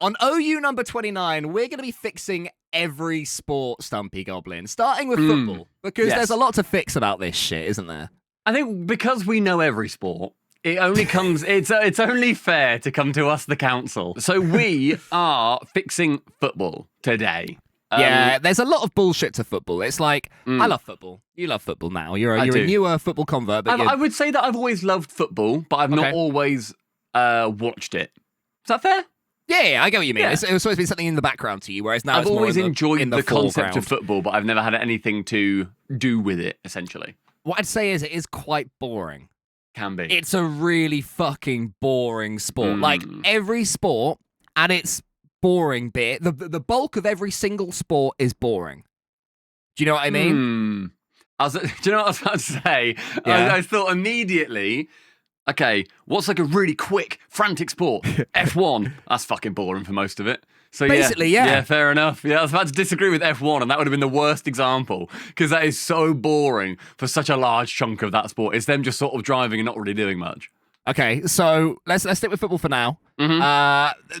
On OU number 29, we're going to be fixing every sport, Stumpy Goblin, starting with football, because there's a lot to fix about this shit, isn't there? I think because we know every sport, it only comes. It's only fair to come to us, the council. So we are fixing football today. Yeah, there's a lot of bullshit to football. It's like, I love football. You love football now. You're a newer football convert. But I would say that I've always loved football, but I've not always watched it. Is that fair? Yeah, I get what you mean. Yeah. It's always been something in the background to you, whereas now I've always enjoyed the concept foreground of football, but I've never had anything to do with it, essentially. What I'd say is it is quite boring. Can be. It's a really fucking boring sport. Like, every sport at its boring bit, the bulk of every single sport is boring. Do you know what I mean? Do you know what I was about to say? Yeah. I thought immediately, okay, what's like a really quick, frantic sport? F1. That's fucking boring for most of it. So basically, yeah. Yeah, fair enough. Yeah, I was about to disagree with F1, and that would have been the worst example, because that is so boring for such a large chunk of that sport. It's them just sort of driving and not really doing much. Okay, so let's stick with football for now.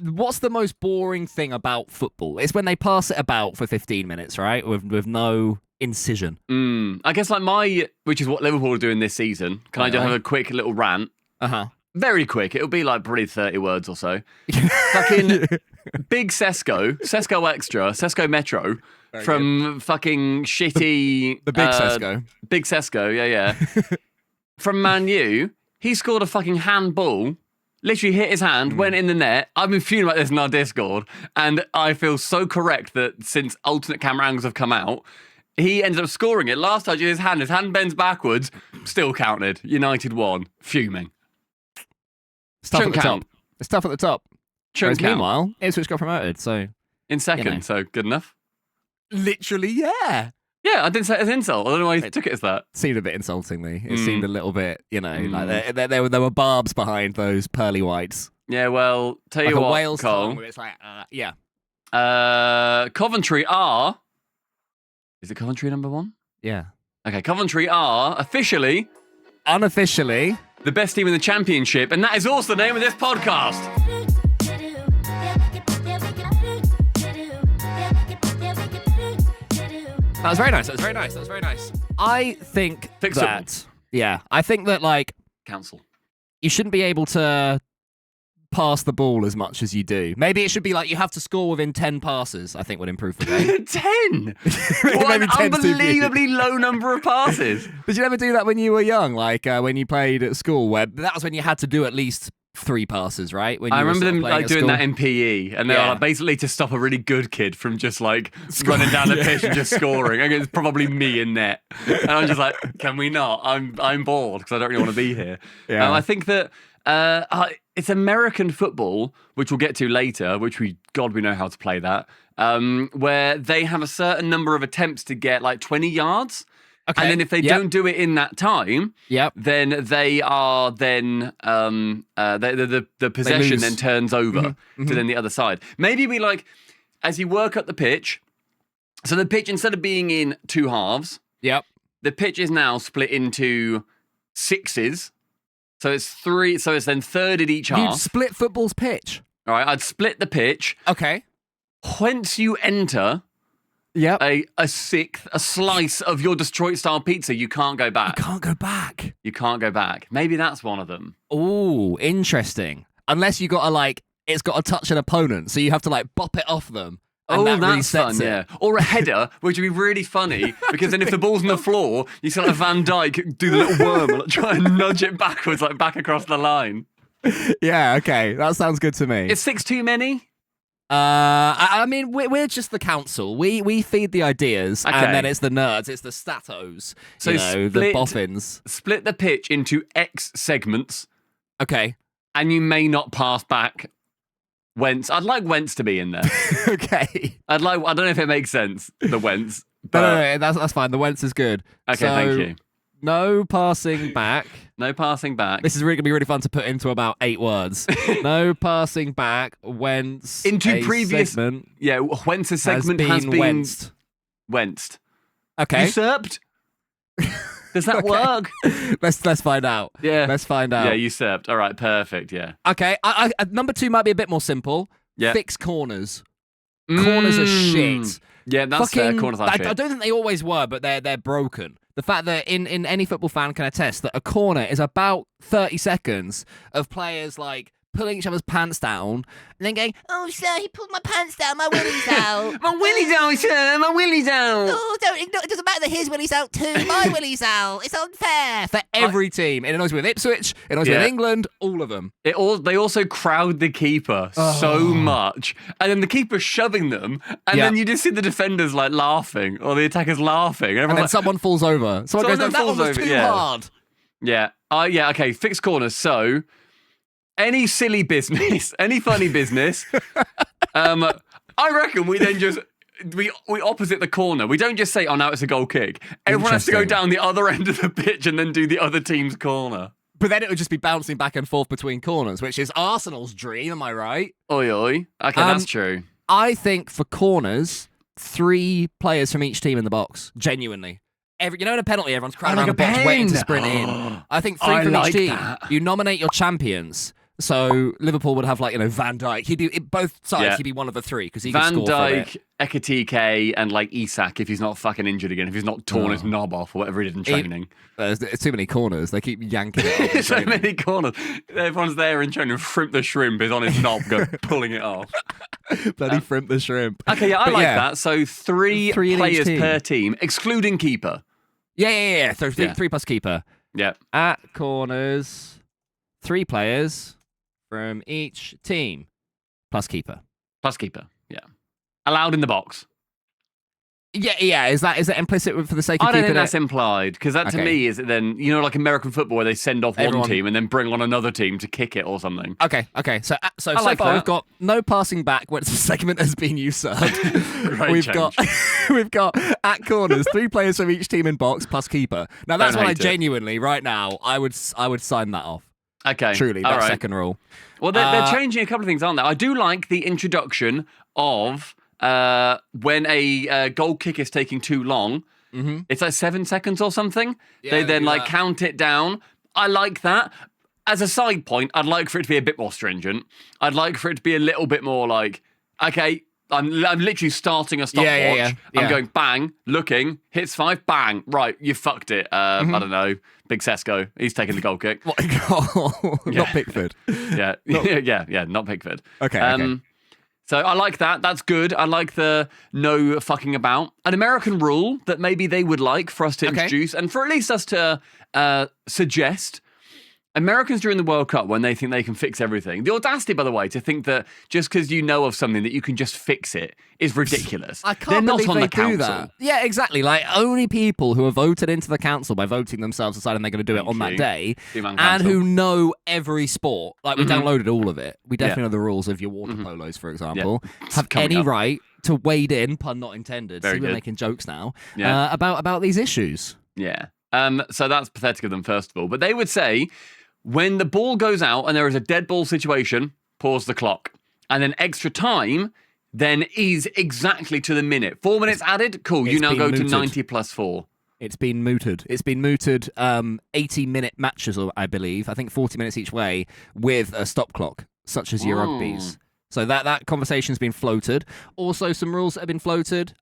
What's the most boring thing about football? It's when they pass it about for 15 minutes, right? With no incision. I guess like which is what Liverpool are doing this season. Can I just have a quick little rant? Very quick. It'll be like probably 30 words or so. Fucking big Sesco Extra, Sesco Metro from fucking shitty... The big Sesco. Big Sesco, yeah. From Man U, he scored a fucking handball, literally hit his hand, went in the net. I've been fuming about this in our Discord, and I feel so correct that since alternate camera angles have come out, he ended up scoring it. Last touch, his hand bends backwards, still counted. United won. Fuming. It's tough at the top. It's tough at the top. Meanwhile, Ipswich got promoted, so... In second, so good enough? Literally, yeah. Yeah, I didn't say it as an insult. I don't know why you took it as that. Seemed a bit insulting, me. It seemed a little bit, like there were barbs behind those pearly whites. Yeah, well, tell like you what, Wales Cole. It's like, yeah. Coventry are... Is it Coventry number 1? Yeah. Okay, Coventry are officially... Unofficially... the best team in the championship, and that is also the name of this podcast. That was very nice. I think I think that, like... Council. You shouldn't be able to pass the ball as much as you do. Maybe it should be like you have to score within 10 passes, I think would improve the game. 10? What an unbelievably low number of passes. Did you ever do that when you were young? Like when you played at school, where that was when you had to do at least 3 passes, right? When you I remember them like doing school. that in PE, and they were like, basically to stop a really good kid from just like running down the pitch and just scoring. I guess it's probably me in net, and I'm just like, can we not? I'm bored because I don't really want to be here. Yeah. I think that it's American football, which we'll get to later, which we know how to play that, where they have a certain number of attempts to get like 20 yards. Okay. And then if they don't do it in that time, then they are the possession then turns over to then the other side. Maybe we like, as you work up the pitch, so the pitch, instead of being in 2 halves, the pitch is now split into 6s. So it's 3, so it's then thirded each half. You'd split football's pitch. All right, I'd split the pitch. Okay. Whence you enter a slice of your Detroit-style pizza, you can't go back. You can't go back. Maybe that's one of them. Ooh, interesting. Unless you got to it's got to touch an opponent, so you have to bop it off them. And that's fun, yeah. Or a header, which would be really funny, because then if the ball's on the floor, you see like Van Dijk do the little worm and try and nudge it backwards, back across the line. Yeah, okay. That sounds good to me. Is 6 too many? I mean, we're just the council. We feed the ideas, and then it's the nerds, it's the statos, so the boffins. Split the pitch into X segments. Okay. And you may not pass back Wentz. I'd like Wentz to be in there. Okay. I don't know if it makes sense, the Wentz. But no, that's fine. The Wentz is good. Okay, thank you. No passing back. No passing back. This is going to be really fun to put into about 8 words. No passing back. Wentz. Into previous segment. Yeah, Wentz's segment has been Wentzed. Okay. Usurped. Does that work? Let's find out. Yeah. Let's find out. Yeah, usurped. All right, perfect. Yeah. Okay. I number 2 might be a bit more simple. Yeah. Fix corners. Corners are shit. Yeah, that's fair. Corners are shit. I don't think they always were, but they're broken. The fact that in any football fan can attest that a corner is about 30 seconds of players like pulling each other's pants down and then going, "Oh, sir, he pulled my pants down, my willy's out. My willy's out, sir, my willy's out. Oh, it doesn't matter that his willy's out too. My willy's out. It's unfair." For every team. It annoys me with Ipswich, it annoys me with England, all of them. They also crowd the keeper so much. And then the keeper's shoving them, and then you just see the defenders like laughing, or the attackers laughing. And then someone falls over. Someone goes, "No, that one was too hard." Yeah. Okay, fixed corners. So, any silly business, any funny business, I reckon we then just... We opposite the corner. We don't just say, "Oh, now it's a goal kick." Everyone has to go down the other end of the pitch and then do the other team's corner. But then it would just be bouncing back and forth between corners, which is Arsenal's dream, am I right? Oi, oi. Okay, that's true. I think for corners, 3 players from each team in the box. Genuinely. In a penalty, everyone's crowding around the box waiting to sprint in. I think 3 from each team. You nominate your champions. So Liverpool would have Van Dijk. He'd do both sides. He'd be one of the 3 because he could score Van Dijk, Ekitike, and Isak if he's not fucking injured again. If he's not torn his knob off or whatever he did in training. There's too many corners. They keep yanking it off. So many corners. Everyone's there in training. Frimp the shrimp is on his knob, pulling it off. Bloody Frimp the shrimp. Okay, I like that. So 3 players per team, excluding keeper. Yeah. So 3 plus keeper. Yeah. At corners, 3 players from each team, plus keeper. Plus keeper, yeah. Allowed in the box. Yeah. Is that implicit for the sake of keeping it? I don't think that's implied, because that to me is then, like American football where they send off one team and then bring on another team to kick it or something. Okay. So far we've got no passing back once the segment has been usurped. We've got at corners 3 players from each team in box plus keeper. Now that's what I genuinely right now I would sign that off. Okay. Truly, that second rule. Well, they're changing a couple of things, aren't they? I do like the introduction of when a goal kick is taking too long. Mm-hmm. It's 7 seconds or something. Yeah, they then count it down. I like that. As a side point, I'd like for it to be a bit more stringent. I'd like for it to be a little bit more okay, I'm literally starting a stopwatch. Yeah. I'm going bang, looking, hits 5, bang. Right, you fucked it. I don't know. Big Sesko, he's taking the goal kick. What a goal. Not Pickford. Yeah, not Pickford. Okay. So I like that. That's good. I like the no fucking about. An American rule that maybe they would like for us to introduce and for at least us to suggest. Americans during the World Cup, when they think they can fix everything, the audacity, by the way, to think that just because you know of something that you can just fix it is ridiculous. I can't believe they do that. Yeah, exactly. Only people who are voted into the council by voting themselves deciding they're going to do it on that day and who know every sport. We downloaded all of it. We definitely know the rules of your water polos, for example, have any right to wade in, pun not intended. We're making jokes now, about these issues. Yeah. So that's pathetic of them, first of all. But they would say, when the ball goes out and there is a dead ball situation, pause the clock. And then extra time then is exactly to the minute. 4 minutes added, cool. You now go to 90 plus 4. It's been mooted. 80-minute matches, I believe. I think 40 minutes each way with a stop clock, such as your rugbies. So that conversation's been floated. Also, some rules that have been floated.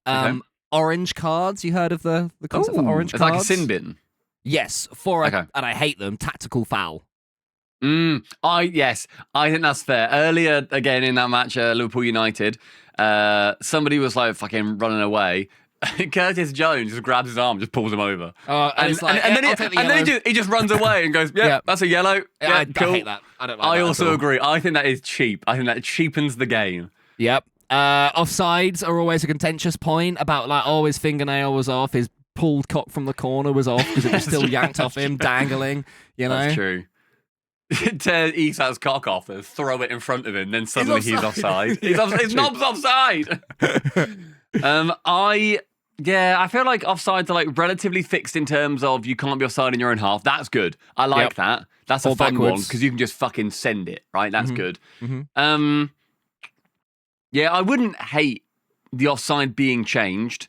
Orange cards. You heard of the concept for orange cards? It's like a sin bin. Yes, and I hate them, tactical foul. I think that's fair. Earlier, again, in that match, Liverpool United, somebody was fucking running away. Curtis Jones just grabs his arm, just pulls him over. And then he just runs away and goes, that's a yellow. Yeah, cool. I hate that. I don't like that. I also agree. I think that is cheap. I think that cheapens the game. Yep. Offsides are always a contentious point about his fingernail was off, his pulled cock from the corner was off because it was still yanked off him, dangling. That's true. Tear Isak's cock off and throw it in front of him, then suddenly he's offside. His knob's offside. I feel like offsides are relatively fixed in terms of you can't be offside in your own half. That's good. I like that. That's a fun one because you can just fucking send it, right? That's good. Mm-hmm. I wouldn't hate the offside being changed.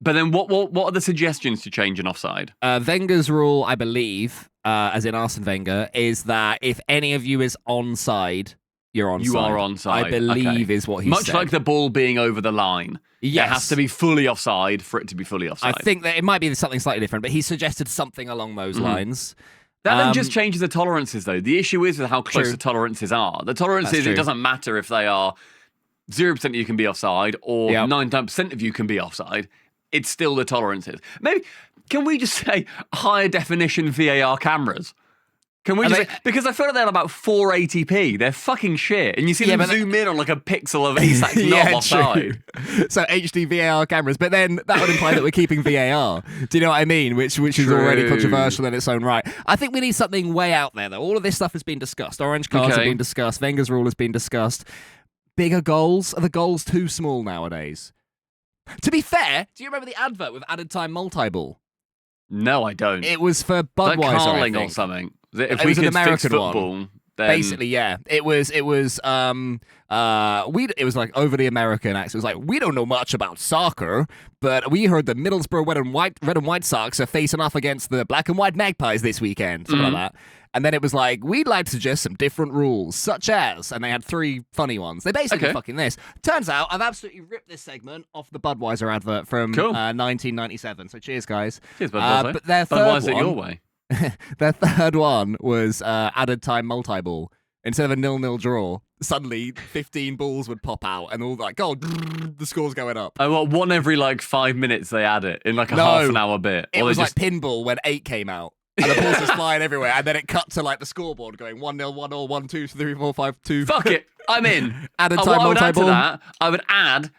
But then what are the suggestions to change an offside? Wenger's rule, I believe, as in Arsene Wenger, is that if any of you is onside, you're onside. You are onside. I believe is what he said. Much like the ball being over the line. Yes. It has to be fully offside for it to be fully offside. I think that it might be something slightly different, but he suggested something along those lines. That then just changes the tolerances, though. The issue is with how close the tolerances are. The tolerances, it doesn't matter if they are 0% of you can be offside or 99% of you can be offside. It's still the tolerances. Maybe, can we just say higher definition VAR cameras? Can we just because I feel like they're about 480p. They're fucking shit. And you see them zoom in on like a pixel of Isak's knob offside. So HD VAR cameras. But then that would imply that we're keeping VAR. Do you know what I mean? Which is already controversial in its own right. I think we need something way out there, though. All of this stuff has been discussed. Orange cards have been discussed. Wenger's rule has been discussed. Bigger goals? Are the goals too small nowadays? To be fair, do you remember the advert with added time multi-ball? No, I don't. It was for Budweiser, like Carling or something. If it we was could an American fix football, one. Then... Basically, yeah. It was it was like over the American accent. It was like, we don't know much about soccer, but we heard the Middlesbrough Red and White Sox are facing off against the Black and White Magpies this weekend. Something like that. And then it was like, we'd like to suggest some different rules, such as, and they had 3 funny ones. They basically fucking this. Turns out, I've absolutely ripped this segment off the Budweiser advert from 1997. So cheers, guys. Cheers, Budweiser. But their third Budweiser your way. Their third one was added time multi-ball. Instead of a 0-0 draw, suddenly 15 balls would pop out and all like, the score's going up. Oh, well, one every like 5 minutes they add it in like a half an hour bit. It was like pinball when 8 came out. And the balls was flying everywhere, and then it cut to like the scoreboard going 1-0, 1-0, 1-2, 3, 4, 5, 2. Fuck it, I'm in. Added time multi-ball. Add to that, I would add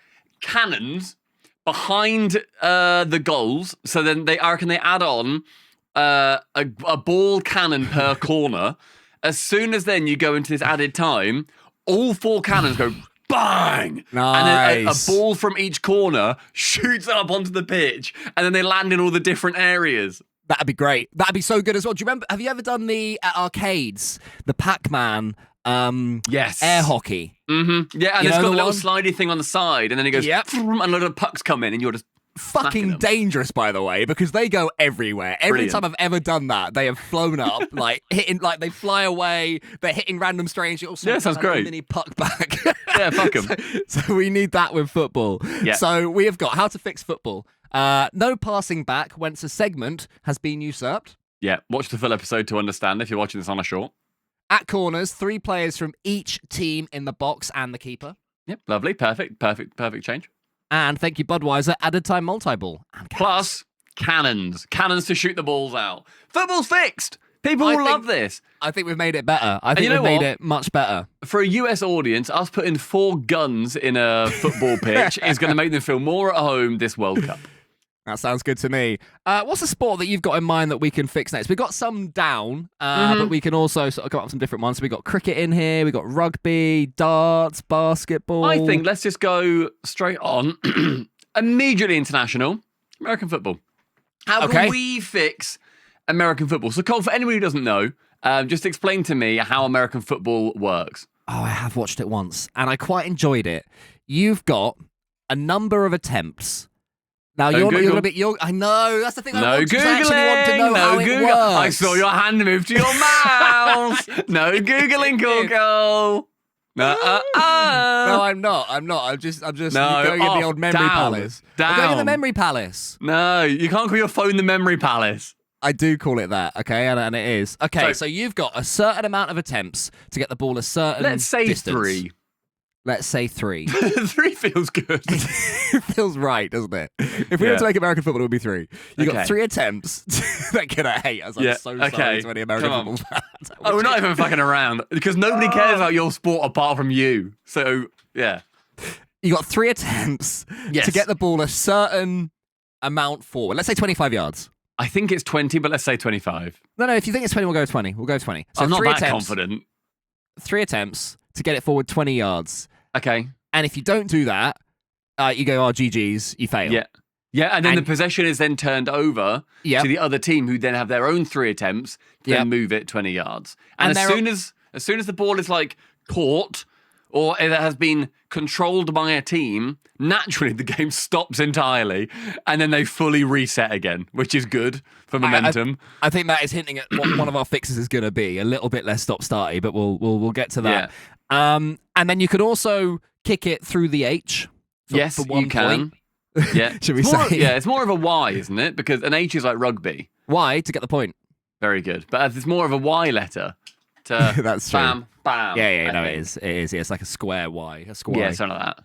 cannons behind the goals, so then I reckon they add on a ball cannon per corner. As soon as then you go into this added time, all 4 cannons go bang! Nice. And then a ball from each corner shoots up onto the pitch, and then they land in all the different areas. That'd be great. That'd be so good as well. Do you remember? Have you ever done at arcades the Pac-Man air hockey? Mm-hmm. Yeah, and it's got a little slidey thing on the side, and then it goes, and a lot of pucks come in, and you're just fucking dangerous, by the way, because they go everywhere. Every time I've ever done that, they have flown up, like hitting, like they fly away. They're hitting random strange. Yeah, sounds great. Mini puck back. Yeah, fuck them. So we need that with football. Yeah. So we have got how to fix football. No passing back whence a segment has been usurped. Yeah, watch the full episode to understand if you're watching this on a short. At corners, 3 players from each team in the box and the keeper. Yep, lovely, perfect change. And thank you, Budweiser, added time multi-ball. Plus, cannons to shoot the balls out. Football's fixed. People will love this. I think we've made it better. I think we've made it much better. For a US audience, us putting 4 guns in a football pitch is going to make them feel more at home this World Cup. That sounds good to me. What's a sport that you've got in mind that we can fix next? We've got some down, but we can also sort of come up with some different ones. So we've got cricket in here, we've got rugby, darts, basketball. I think let's just go straight on. Immediately international, American football. How can we fix American football? So Cole, for anybody who doesn't know, just explain to me how American football works. Oh, I have watched it once, and I quite enjoyed it. You've got a number of attempts. Now you're a bit. I know that's the thing. I actually want to know how it works. I saw your hand move to your mouse. No googling, Coco. No, I'm not. I'm just going in the old memory palace. I'm going in the memory palace. No, you can't call your phone the memory palace. I do call it that, okay, and it is. Okay, so you've got a certain amount of attempts to get the ball a certain distance. 3. Let's say 3. 3 feels good. It feels right, doesn't it? If we were to make American football, it would be 3. You got 3 attempts. They're going to hate us. I'm so sorry to any American football fans. We're not even fucking around because nobody cares about your sport apart from you. So, yeah. You got 3 attempts to get the ball a certain amount forward. Let's say 25 yards. I think it's 20, but let's say 25. No, if you think it's 20, we'll go 20. We'll go 20. So I'm not that confident. 3 attempts to get it forward 20 yards. Okay. And if you don't do that, you go, GG's, you fail. Yeah. Yeah, and then the possession is then turned over to the other team who then have their own 3 attempts to then move it 20 yards. And as soon as the ball is like caught or it has been controlled by a team, naturally the game stops entirely and then they fully reset again, which is good for momentum. I think that is hinting at what one of our fixes is going to be, a little bit less stop-starty, but we'll get to that. And then you could also kick it through the H. For 1 point. Yeah. Should we say? It's more of a Y, isn't it? Because an H is like rugby. Y to get the point. Very good. But it's more of a Y letter. To That's true. Bam, bam. Yeah, no, it is. It is. Yeah, it's like a square Y. A square. Yeah, something like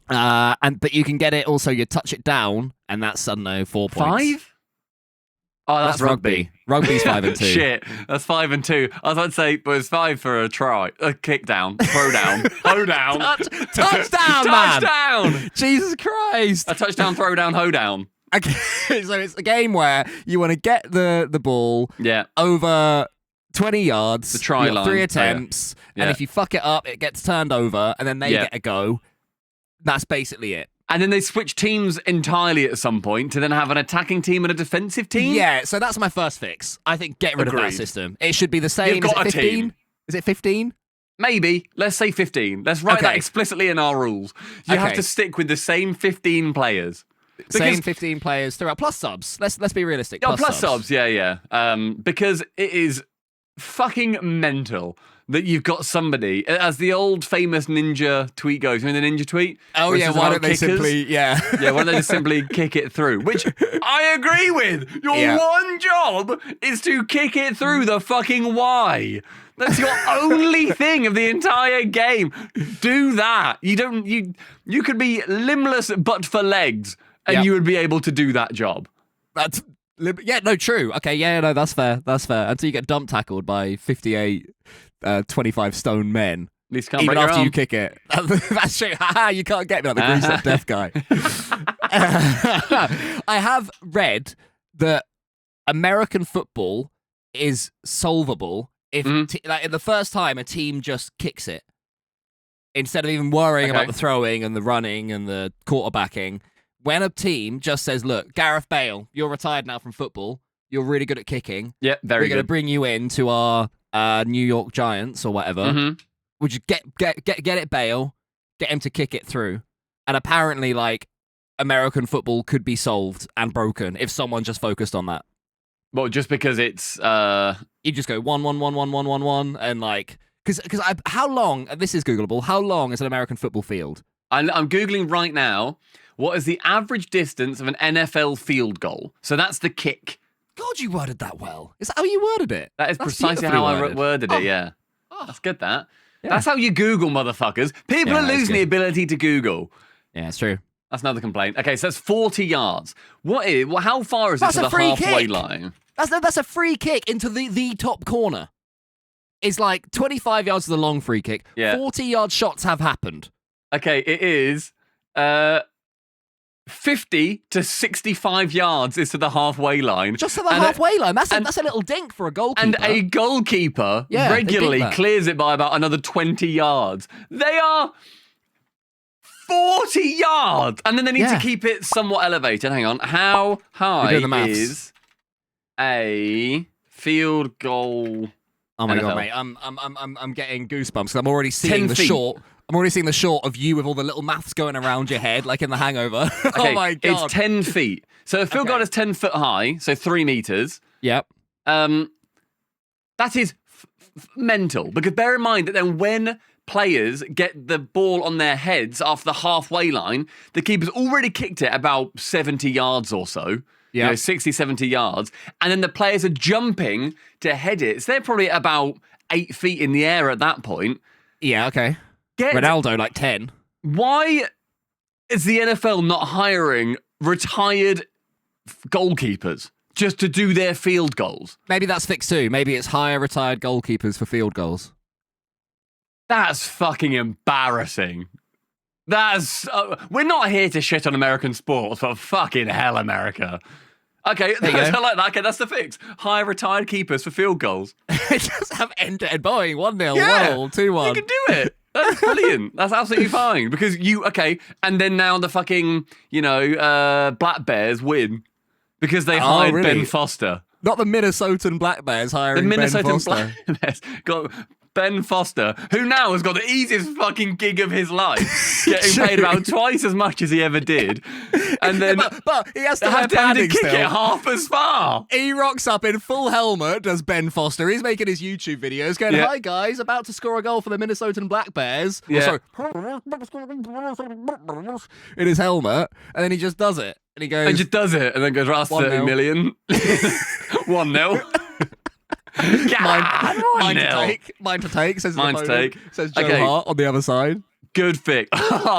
that. But you can get it also, you touch it down, and that's, I don't know, 4 points. 5? Oh, that's rugby. Rugby's 5 and 2. Shit, that's 5 and 2. I was about to say, but it's 5 for a try. A kick down, throw down, hoe down. Touchdown, man! Touchdown! Jesus Christ! A touchdown, throw down, hoe down. Okay, so it's a game where you want to get the ball over 20 yards. The try line. 3 attempts, and if you fuck it up, it gets turned over, and then they get a go. That's basically it. And then they switch teams entirely at some point to then have an attacking team and a defensive team? Yeah, so that's my first fix. I think get rid of that system. It should be the same. You've got Is it 15? team. Is it 15? Maybe. Let's say 15. Let's write that explicitly in our rules. You have to stick with the same 15 players. Same 15 players throughout. Plus subs. Let's be realistic. Plus subs. Yeah. Because it is fucking mental that you've got somebody, as the old famous ninja tweet goes, you know the ninja tweet? Oh yeah, why don't they simply, why don't they just simply kick it through? Which I agree with. Your one job is to kick it through the fucking Y. That's your only thing of the entire game. Do that. You could be limbless but for legs, and you would be able to do that job. True. Okay, that's fair. Until you get dump tackled by 58 25 stone men. At least can't even break your after arm. you kick it. That's true. You can't get me like the greased up deaf guy. I have read that American football is solvable if like the first time a team just kicks it. Instead of even worrying about the throwing and the running and the quarterbacking. When a team just says, look, Gareth Bale, you're retired now from football. You're really good at kicking. Yeah, very good. We're going to bring you in to our New York Giants or whatever. Would you get it, Bale? Get him to kick it through. And apparently, like, American football could be solved and broken if someone just focused on that. Well, just because it's you just go 1 1 1 1 1 1 1 and like because how long? This is Googleable. How long is an American football field? I'm googling right now. What is the average distance of an NFL field goal? So that's the kick. God, you worded that well. Is that how you worded it? That's precisely how I worded it, yeah. That's good, that. Yeah. That's how you Google, motherfuckers. People are losing the ability to Google. Yeah, it's true. That's another complaint. Okay, so that's 40 yards. How far is it to the halfway line? That's a free kick into the top corner. It's like 25 yards to the long free kick. 40-yard shots have happened. Okay, it is 50 to 65 yards is to the halfway line. Just to the halfway line. That's a little dink for a goalkeeper. And a goalkeeper regularly clears it by about another 20 yards. They are 40 yards. And then they need to keep it somewhat elevated. Hang on. How high is a field goal? Oh my God, mate. I'm getting goosebumps. I'm already seeing the short. I'm already seeing the shot of you with all the little maths going around your head, like in The Hangover. Oh my God. It's 10 feet. So a field goal is 10 foot high, so 3 meters. Yep. That is mental, because bear in mind that then when players get the ball on their heads after the halfway line, the keeper's already kicked it about 70 yards or so. Yeah, 60, 70 yards. And then the players are jumping to head it. So they're probably about 8 feet in the air at that point. Yeah, okay. Ronaldo, like 10. Why is the NFL not hiring retired goalkeepers just to do their field goals? Maybe that's fixed too. Maybe it's hire retired goalkeepers for field goals. That's fucking embarrassing. That's we're not here to shit on American sports, but fucking hell, America. Okay, I like that. Okay, that's the fix. Hire retired keepers for field goals. Just have end-to-end Boeing 1-0, 1-0, 2-1. You can do it. That's brilliant. That's absolutely fine because and then now the fucking Black Bears win because they hired Ben Foster. Not the Minnesotan Black Bears hiring Ben Foster. Black Bears got Ben Foster, who now has got the easiest fucking gig of his life, getting paid about twice as much as he ever did. And then but he has to have to padding kick still. it half as far. He rocks up in full helmet, does Ben Foster. He's making his YouTube videos going, hi guys, about to score a goal for the Minnesotan Black Bears. Yeah. In his helmet, and then he just does it. And he goes... And just does it, and then goes, right, 30 million. 1-0. Mine to take, says Mine to take. Says Joe Hart on the other side. Good fix.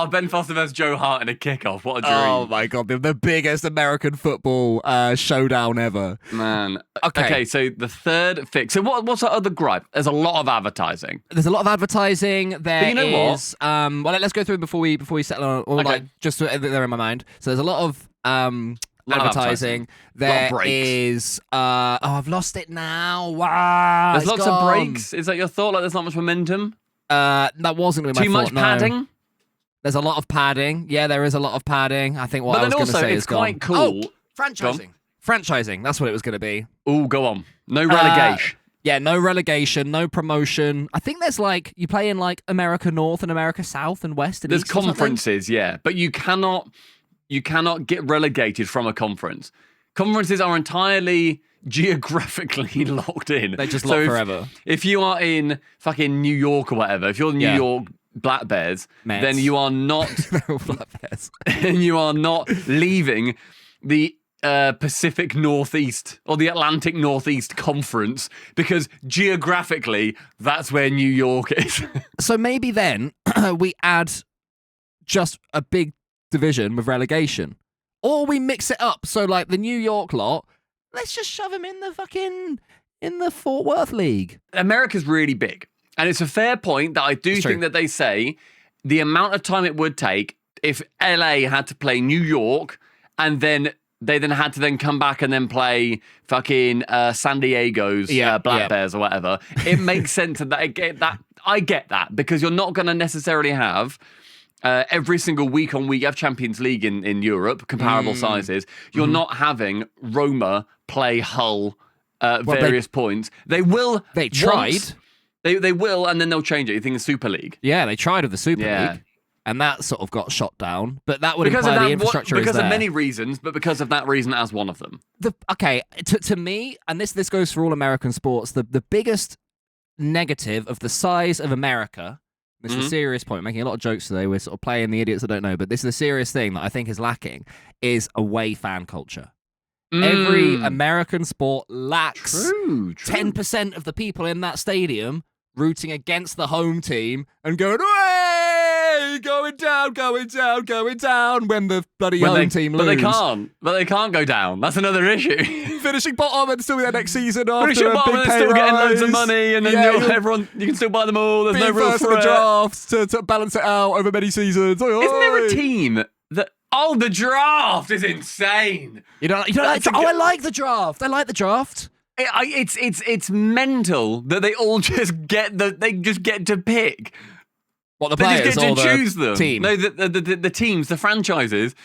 Ben Foster versus Joe Hart in a kickoff. What a dream. Oh my God, the biggest American football showdown ever. Man. Okay, so the third fix. So what's the other gripe? There's a lot of advertising. There's a lot of advertising. There you know is, well, let's go through before we settle on, or like, just so they're in my mind. So there's a lot of advertising. There is I've lost it now. Wow. There's lots of breaks. Is that your thought? Like there's not much momentum? That wasn't really my Too thought, much padding? No. There's a lot of padding. Yeah, there is a lot of padding. I think what I was going to say is quite cool. Oh, franchising. That's what it was going to be. Oh, go on. No relegation. Yeah, no relegation, no promotion. I think there's like, you play in like America North and America South and West. And there's East conferences, yeah. But you cannot get relegated from a conference. Conferences are entirely geographically locked in. They just lock forever. If you are in fucking New York or whatever, if you're the New York Black Bears, then you are not Black Bears. and you are not leaving the Pacific Northeast or the Atlantic Northeast Conference because geographically that's where New York is. So maybe then we add just a big division with relegation, or we mix it up. So like the New York lot, let's just shove them in the Fort Worth League. America's really big. And it's a fair point that I do think that they say the amount of time it would take if LA had to play New York and then they had to come back and then play fucking San Diego's Black Bears or whatever. It makes sense that I get that because you're not going to necessarily have every single week on week. You have Champions League in Europe, comparable sizes. You're not having Roma play Hull various points. They will. They tried. They will, and then they'll change it. You think the Super League? Yeah, they tried with the Super League, and that sort of got shot down. But that would imply the infrastructure because is there. of many reasons, but because of that reason as one of them. To me, and this goes for all American sports, the biggest negative of the size of America. This is a serious point. Making a lot of jokes today. We're sort of playing the idiots that don't know, but this is a serious thing that I think is lacking: is away fan culture. Every American sport lacks 10% of the people in that stadium rooting against the home team and going, "Way, going down, going down, going down" when the bloody home team lose. But they can't go down. That's another issue. Finishing bottom and still be there next season after Finishing a bottom big and pay still rise. getting loads of money, and then everyone you can still buy them all. There's no real first in threat. the drafts to balance it out over many seasons. Oi, oi. Isn't there a team that? Oh, the draft is insane. You don't like? I like the draft. I like the draft. It's mental that they all just get to pick. What, the they players just get or to choose them? Team? No, the teams, the franchises.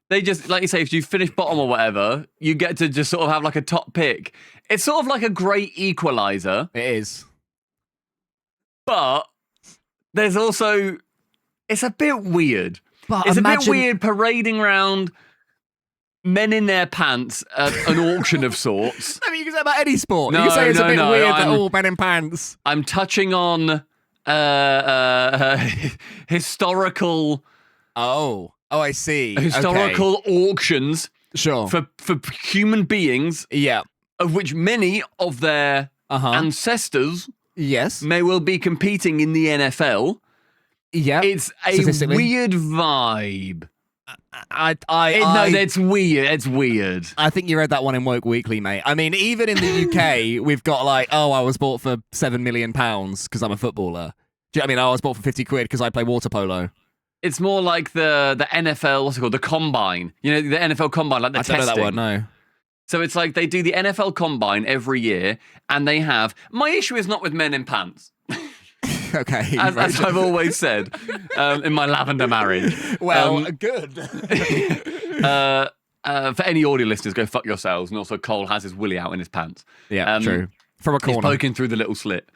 They just, like you say, if you finish bottom or whatever, you get to just sort of have like a top pick. It's sort of like a great equalizer. It is. But there's also, it's a bit weird. But it's a bit weird parading around men in their pants at an auction of sorts. I mean, you can say about any sport. You can say it's a bit weird that all men in pants. I'm touching on historical. Oh, I see. Historical auctions. Sure. For human beings. Yeah. Of which many of their ancestors. Yes. May well be competing in the NFL. Yeah. It's a weird vibe. No, that's weird. It's weird. I think you read that one in Woke Weekly, mate. I mean, even in the UK, we've got like, I was bought for £7 million because I'm a footballer. Do you know what I mean? I was bought for 50 quid because I play water polo. It's more like the NFL, what's it called? The Combine. You know, the NFL Combine, like the testing. I don't know that word, no. So it's like they do the NFL Combine every year, and they have... My issue is not with men in pants. Okay. As I've always said in my lavender marriage. Well, good. For any audio listeners, go fuck yourselves. And also, Cole has his willy out in his pants. Yeah, true. From a corner. He's poking through the little slit.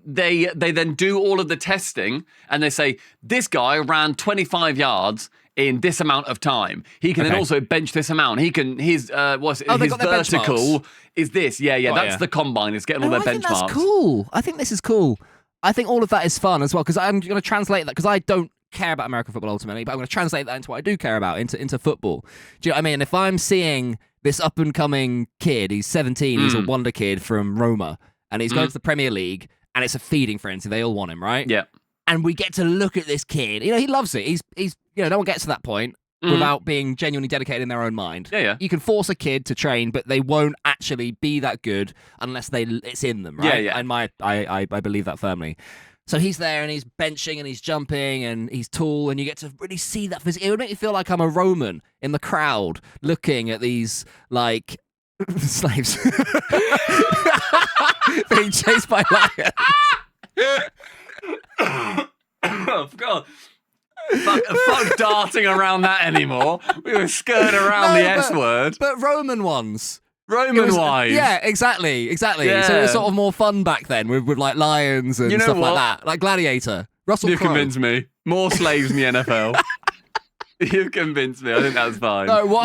They then do all of the testing, and they say this guy ran 25 yards in this amount of time. He can then also bench this amount. He can his vertical is this. Yeah. That's the combine. Is getting all their benchmarks. I think that's cool. I think this is cool. I think all of that is fun as well, because I'm going to translate that, because I don't care about American football ultimately, but I'm going to translate that into what I do care about, into football. Do you know what I mean? If I'm seeing this up and coming kid, he's 17, he's a wonder kid from Roma, and he's going to the Premier League, and it's a feeding frenzy. They all want him, right? Yeah. And we get to look at this kid. You know, he loves it. He's no one gets to that point without being genuinely dedicated in their own mind. Yeah. You can force a kid to train, but they won't actually be that good unless it's in them, right? Yeah. And I believe that firmly. So he's there, and he's benching, and he's jumping, and he's tall, and you get to really see that physique. It would make you feel like I'm a Roman in the crowd looking at these, like, slaves being chased by lions. Oh, God. Fuck darting around that anymore. We were skirting around the S word. But Roman ones. Roman-wise. Yeah, exactly. Yeah. So it was sort of more fun back then with like lions and stuff like that. Like Gladiator. Russell Crowe. You've convinced me. More slaves in the NFL. You've convinced me. I think that's fine. No,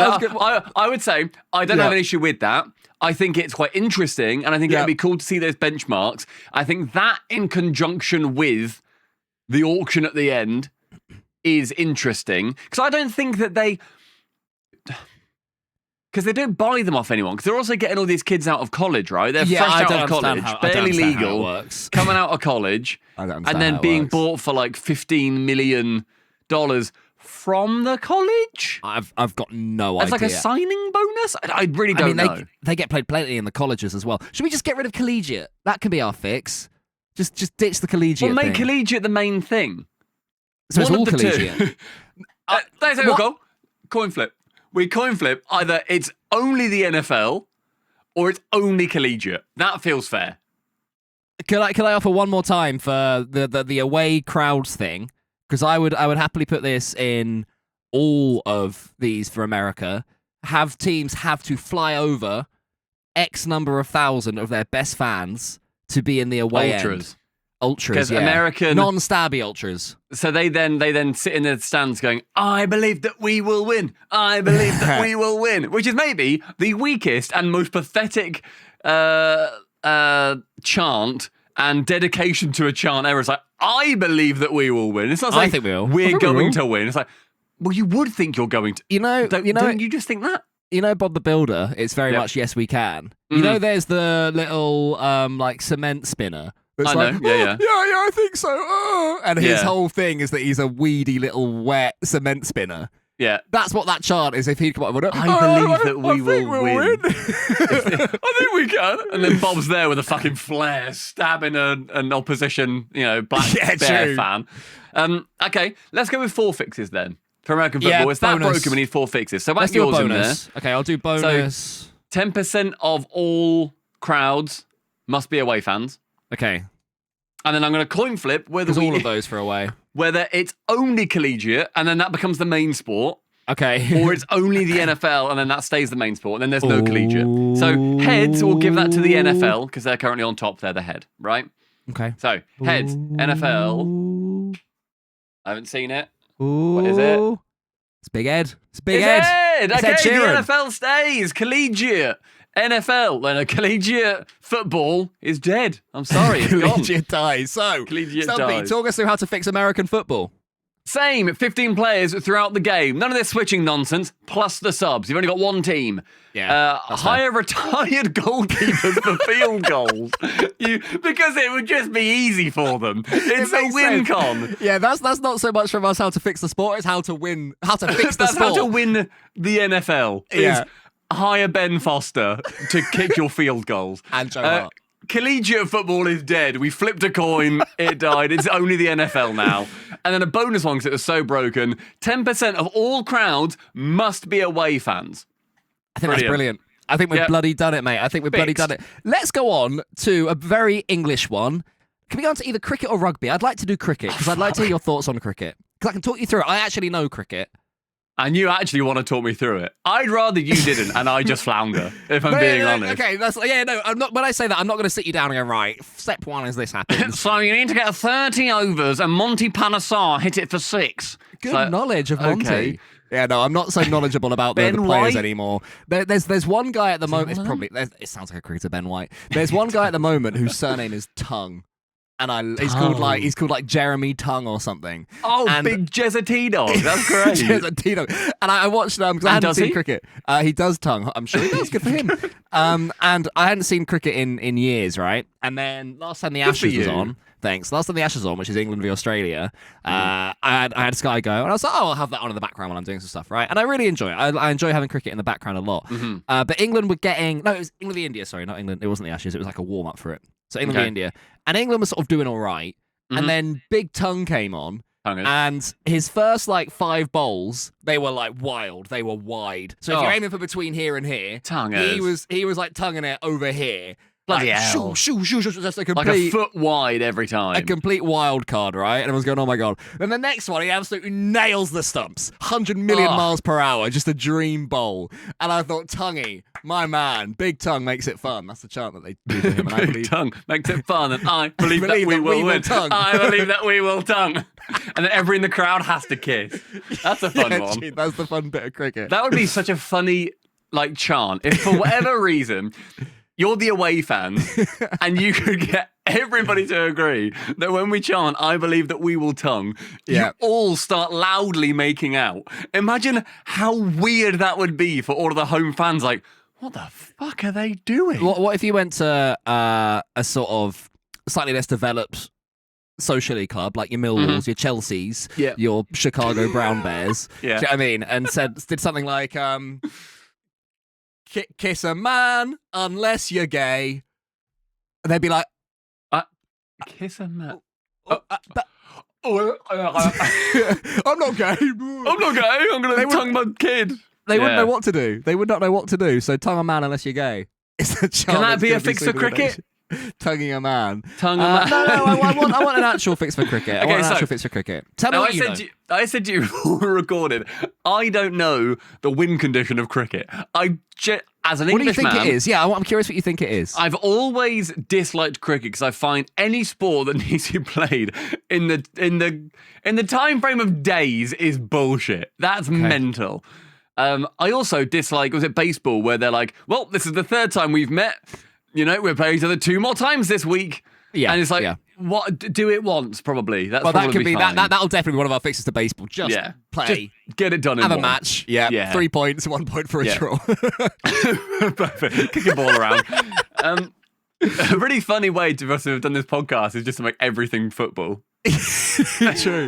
I would say I don't have an issue with that. I think it's quite interesting, and I think it'd be cool to see those benchmarks. I think that in conjunction with the auction at the end is interesting, because I don't think that because they don't buy them off anyone, because they're also getting all these kids out of college, right? They're fresh out of college, barely legal, coming out of college, and then being bought for like $15 million from the college. I've got no idea. It's like a signing bonus? I really don't know. They get played plenty in the colleges as well. Should we just get rid of collegiate? That can be our fix. Just ditch the collegiate thing. Well, make collegiate the main thing. So it's all collegiate. That's how we go. Coin flip. We coin flip. Either it's only the NFL or it's only collegiate. That feels fair. Can I offer one more time for the away crowds thing? Because I would happily put this in all of these for America. Have teams have to fly over X number of thousand of their best fans to be in the away end. Ultras, yeah. American non-stabby ultras. So they then sit in the stands going, I believe that we will win. I believe that we will win. Which is maybe the weakest and most pathetic chant and dedication to a chant ever. It's like, I believe that we will win. It's not like, I think we will. We're going to win. It's like, well, you would think you're going to. Don't you just think that? You know Bob the Builder? It's very much yes, we can. You know there's the little like cement spinner. I know. Yeah, I think so. And his whole thing is that he's a weedy little wet cement spinner. Yeah. That's what that chart is. If he'd come up with it, I believe that we will win. I think we can. And then Bob's there with a fucking flare, stabbing an opposition, black bear fan. Okay, let's go with 4 fixes then. For American football, it's that broken, we need 4 fixes. So that's yours in there. Okay, I'll do bonus. So 10% of all crowds must be away fans. Okay. And then I'm going to coin flip whether all of those for away. Whether it's only collegiate, and then that becomes the main sport. Okay. Or it's only the NFL, and then that stays the main sport, and then there's no collegiate. So heads will give that to the NFL, because they're currently on top. They're the head, right? Okay. So, heads, NFL. I haven't seen it. What is it? It's Big Ed. It's Big Ed. Okay, the NFL stays. Collegiate. NFL, then a collegiate football is dead. I'm sorry, it's collegiate dies. So, Stumpy, talk us through how to fix American football. Same, 15 players throughout the game. None of this switching nonsense, plus the subs. You've only got one team. Yeah. Hire retired goalkeepers for field goals. Because it would just be easy for them. It's a win con. Yeah, that's not so much from us how to fix the sport, it's how to win, how to fix the sport. That's how to win the NFL. Yeah. Hire Ben Foster to kick your field goals. And Joe Hart. Collegiate football is dead. We flipped a coin. It died. It's only the NFL now. And then a bonus one because it was so broken. 10% of all crowds must be away fans. I think that's brilliant. I think we've bloody done it, mate. I think we've bloody done it. Let's go on to a very English one. Can we go on to either cricket or rugby? I'd like to do cricket because I'd like to hear your thoughts on cricket. Because I can talk you through it. I actually know cricket. And you actually want to talk me through it. I'd rather you didn't, and I just flounder, if I'm being honest. Okay, I'm not. When I say that, I'm not going to sit you down and go, right, step 1 is this happens. So you need to get 30 overs, and Monty Panesar hit it for 6. Good knowledge of Monty. Okay. Yeah, no, I'm not so knowledgeable about the players anymore. There's one guy at the moment. It sounds like a cricketer, Ben White. There's one guy at the moment whose surname is Tongue. And he's called like Jeremy Tongue or something. Oh, and big Jezza T-Dog. That's great. Jezza T-Dog. And I watched because I hadn't seen cricket. He does tongue. I'm sure he does. Good for him. And I hadn't seen cricket in years, right? And then last time the Ashes was on. Thanks. Last time the Ashes was on, which is England v Australia, I had Sky Go, and I was like, oh, I'll have that on in the background while I'm doing some stuff, right? And I really enjoy it. I enjoy having cricket in the background a lot. But England were getting... No, it was England v India, sorry, not England. It wasn't the Ashes. It was like a warm-up for it. So England v India. And England was sort of doing all right. And then Big Tongue came on. And his first 5 bowls, they were wild. They were wide. So if you're aiming for between here and here, he was tonguing it over here. Bloody hell. Shoo, just a complete... Like a foot wide every time. A complete wild card, right? And everyone's going, oh my God. Then the next one, he absolutely nails the stumps. 100 million miles per hour, just a dream bowl. And I thought, Tonguey, my man, Big Tongue makes it fun. That's the chant that they do to him. And Big Tongue makes it fun, and I believe that we will win. I believe that we will tongue. And then everyone in the crowd has to kiss. That's a fun one. Gee, that's the fun bit of cricket. That would be such a funny, chant. If for whatever reason... You're the away fans, and you could get everybody to agree that when we chant, I believe that we will tongue, you all start loudly making out. Imagine how weird that would be for all of the home fans. What the fuck are they doing? What if you went to a sort of slightly less developed socially club, like your Millwalls, your Chelseas, your Chicago Brown Bears, do you know what I mean? And did something like... kiss a man unless you're gay. And they'd be like, kiss a man. I'm not gay. I'm not gay. I'm going to tongue my kid. They wouldn't know what to do. They would not know what to do. So tongue a man unless you're gay. Can that be a fix for cricket? Tonguing a man. Tongue a man. No, I want an actual fix for cricket. I want an actual fix for cricket. Tell me what you know. I said to you before we recorded, I don't know the win condition of cricket. As an Englishman, what do you think it is? Yeah, I'm curious what you think it is. I've always disliked cricket because I find any sport that needs to be played in the time frame of days is bullshit. That's mental. I also dislike, was it baseball, where they're like, well, this is the 3rd time we've met. We're playing each other 2 more times this week. Yeah. And it's what? Do it once, probably. That's that could be fine. That'll definitely be one of our fixes to baseball. Just play. Just get it done in Have one. a match. Yeah. 3 points, 1 point for a draw. Perfect. Kick a ball around. A really funny way to have done this podcast is just to make everything football. True.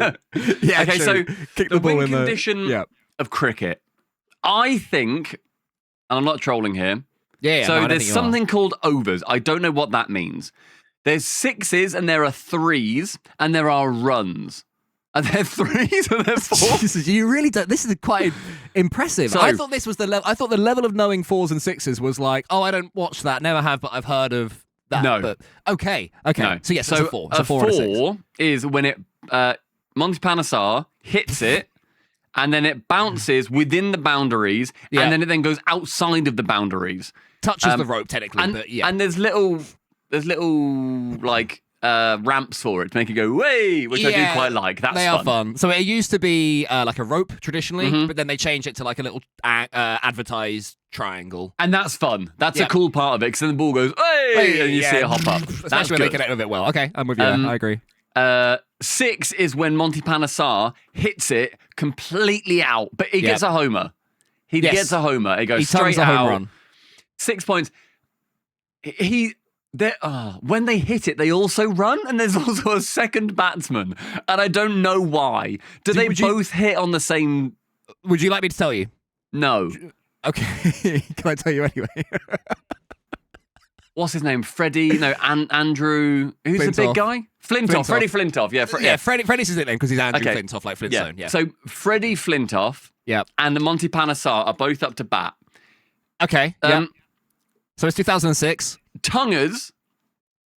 Yeah, okay, true. So Kick the ball win condition of cricket, I think, and I'm not trolling here, so there's something called overs. I don't know what that means. There's 6s and there are 3s and there are runs. Are there 3s and there 4s? You really don't. This is quite impressive. So, I thought this was the level. I thought the level of knowing 4s and 6s was like, oh, I don't watch that, never have, but I've heard of that. No. But okay. No. So yes, it's a 4. It's a 4 is when it Monty Panesar hits it. And then it bounces within the boundaries, and then it goes outside of the boundaries. Touches the rope, technically, but yeah. And there's little ramps for it to make it go way, which I do quite like. That's they are fun. So it used to be like a rope traditionally, but then they changed it to like a little advertised triangle, and that's fun. That's a cool part of it because then the ball goes hey, and you see it hop up. Especially when they connect with it well. Okay, I'm with you. I agree. 6 is when Monty Panesar hits it completely out, but he gets a homer. He gets a homer. It goes straight out. Home run. 6 points. When they hit it, they also run, and there's also a second batsman, and I don't know why. Do they both hit on the same? Would you like me to tell you? No. Okay. Can I tell you anyway? What's his name? Freddie? No, Andrew. Who's Flintoff. The big guy? Flintoff. Freddie Flintoff. Yeah, Freddie's his nickname because he's Andrew Flintoff, like Flintstone. Yeah. So Freddie Flintoff and the Monty Panesar are both up to bat. Okay. So it's 2006. Tonguers,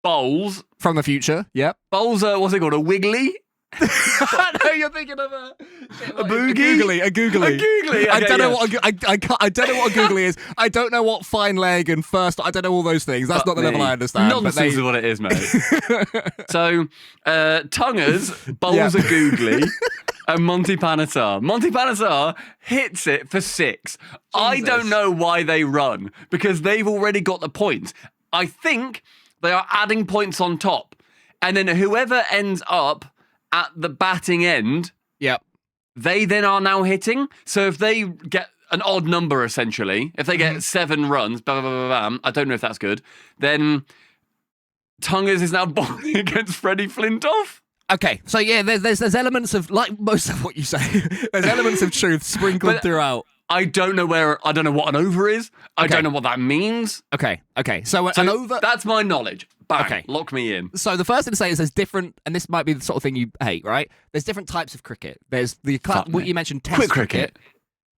bowls. From the future. Yep. Bowls are, what's it called? A wiggly? No, you're thinking of a boogie? A googly. A googly. I Okay, don't know what I don't know what a googly is. I don't know what fine leg and first. I don't know all those things. That's not the level I understand. Nonsense is what it is, mate. So, Tungers bowls a googly. And Monty Panesar hits it for 6. Jesus. I don't know why they run, because they've already got the points. I think they are adding points on top. And then whoever ends up at the batting end, they then are now hitting. So if they get an odd number, essentially, if they get 7 runs, blah, blah, blah, blah, I don't know if that's good, then Tungers is now bowling against Freddie Flintoff. Okay, so yeah, there's elements of, like most of what you say, there's elements of truth sprinkled throughout. I don't know what an over is. I don't know what that means. Okay. So an over... That's my knowledge. Bang, okay. Lock me in. So the first thing to say is there's different, and this might be the sort of thing you hate, right? There's different types of cricket. There's what you mentioned, test cricket.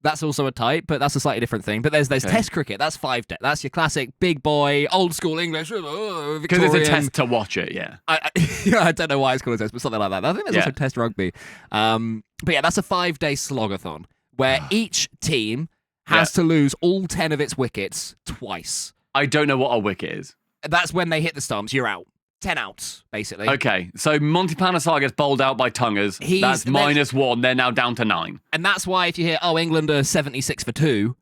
That's also a type, but that's a slightly different thing. But there's test cricket. That's 5 days. That's your classic big boy, old school English. Because it's a test to watch it, yeah. I don't know why it's called a test, but something like that. I think there's also test rugby. But yeah, that's a 5-day slogathon where each team has to lose all 10 of its wickets twice. I don't know what a wicket is. That's when they hit the stumps. You're out. 10 outs, basically. Okay, so Monty Panesar gets bowled out by Tungers. That's -1. They're now down to 9. And that's why if you hear, England are 76 for 2,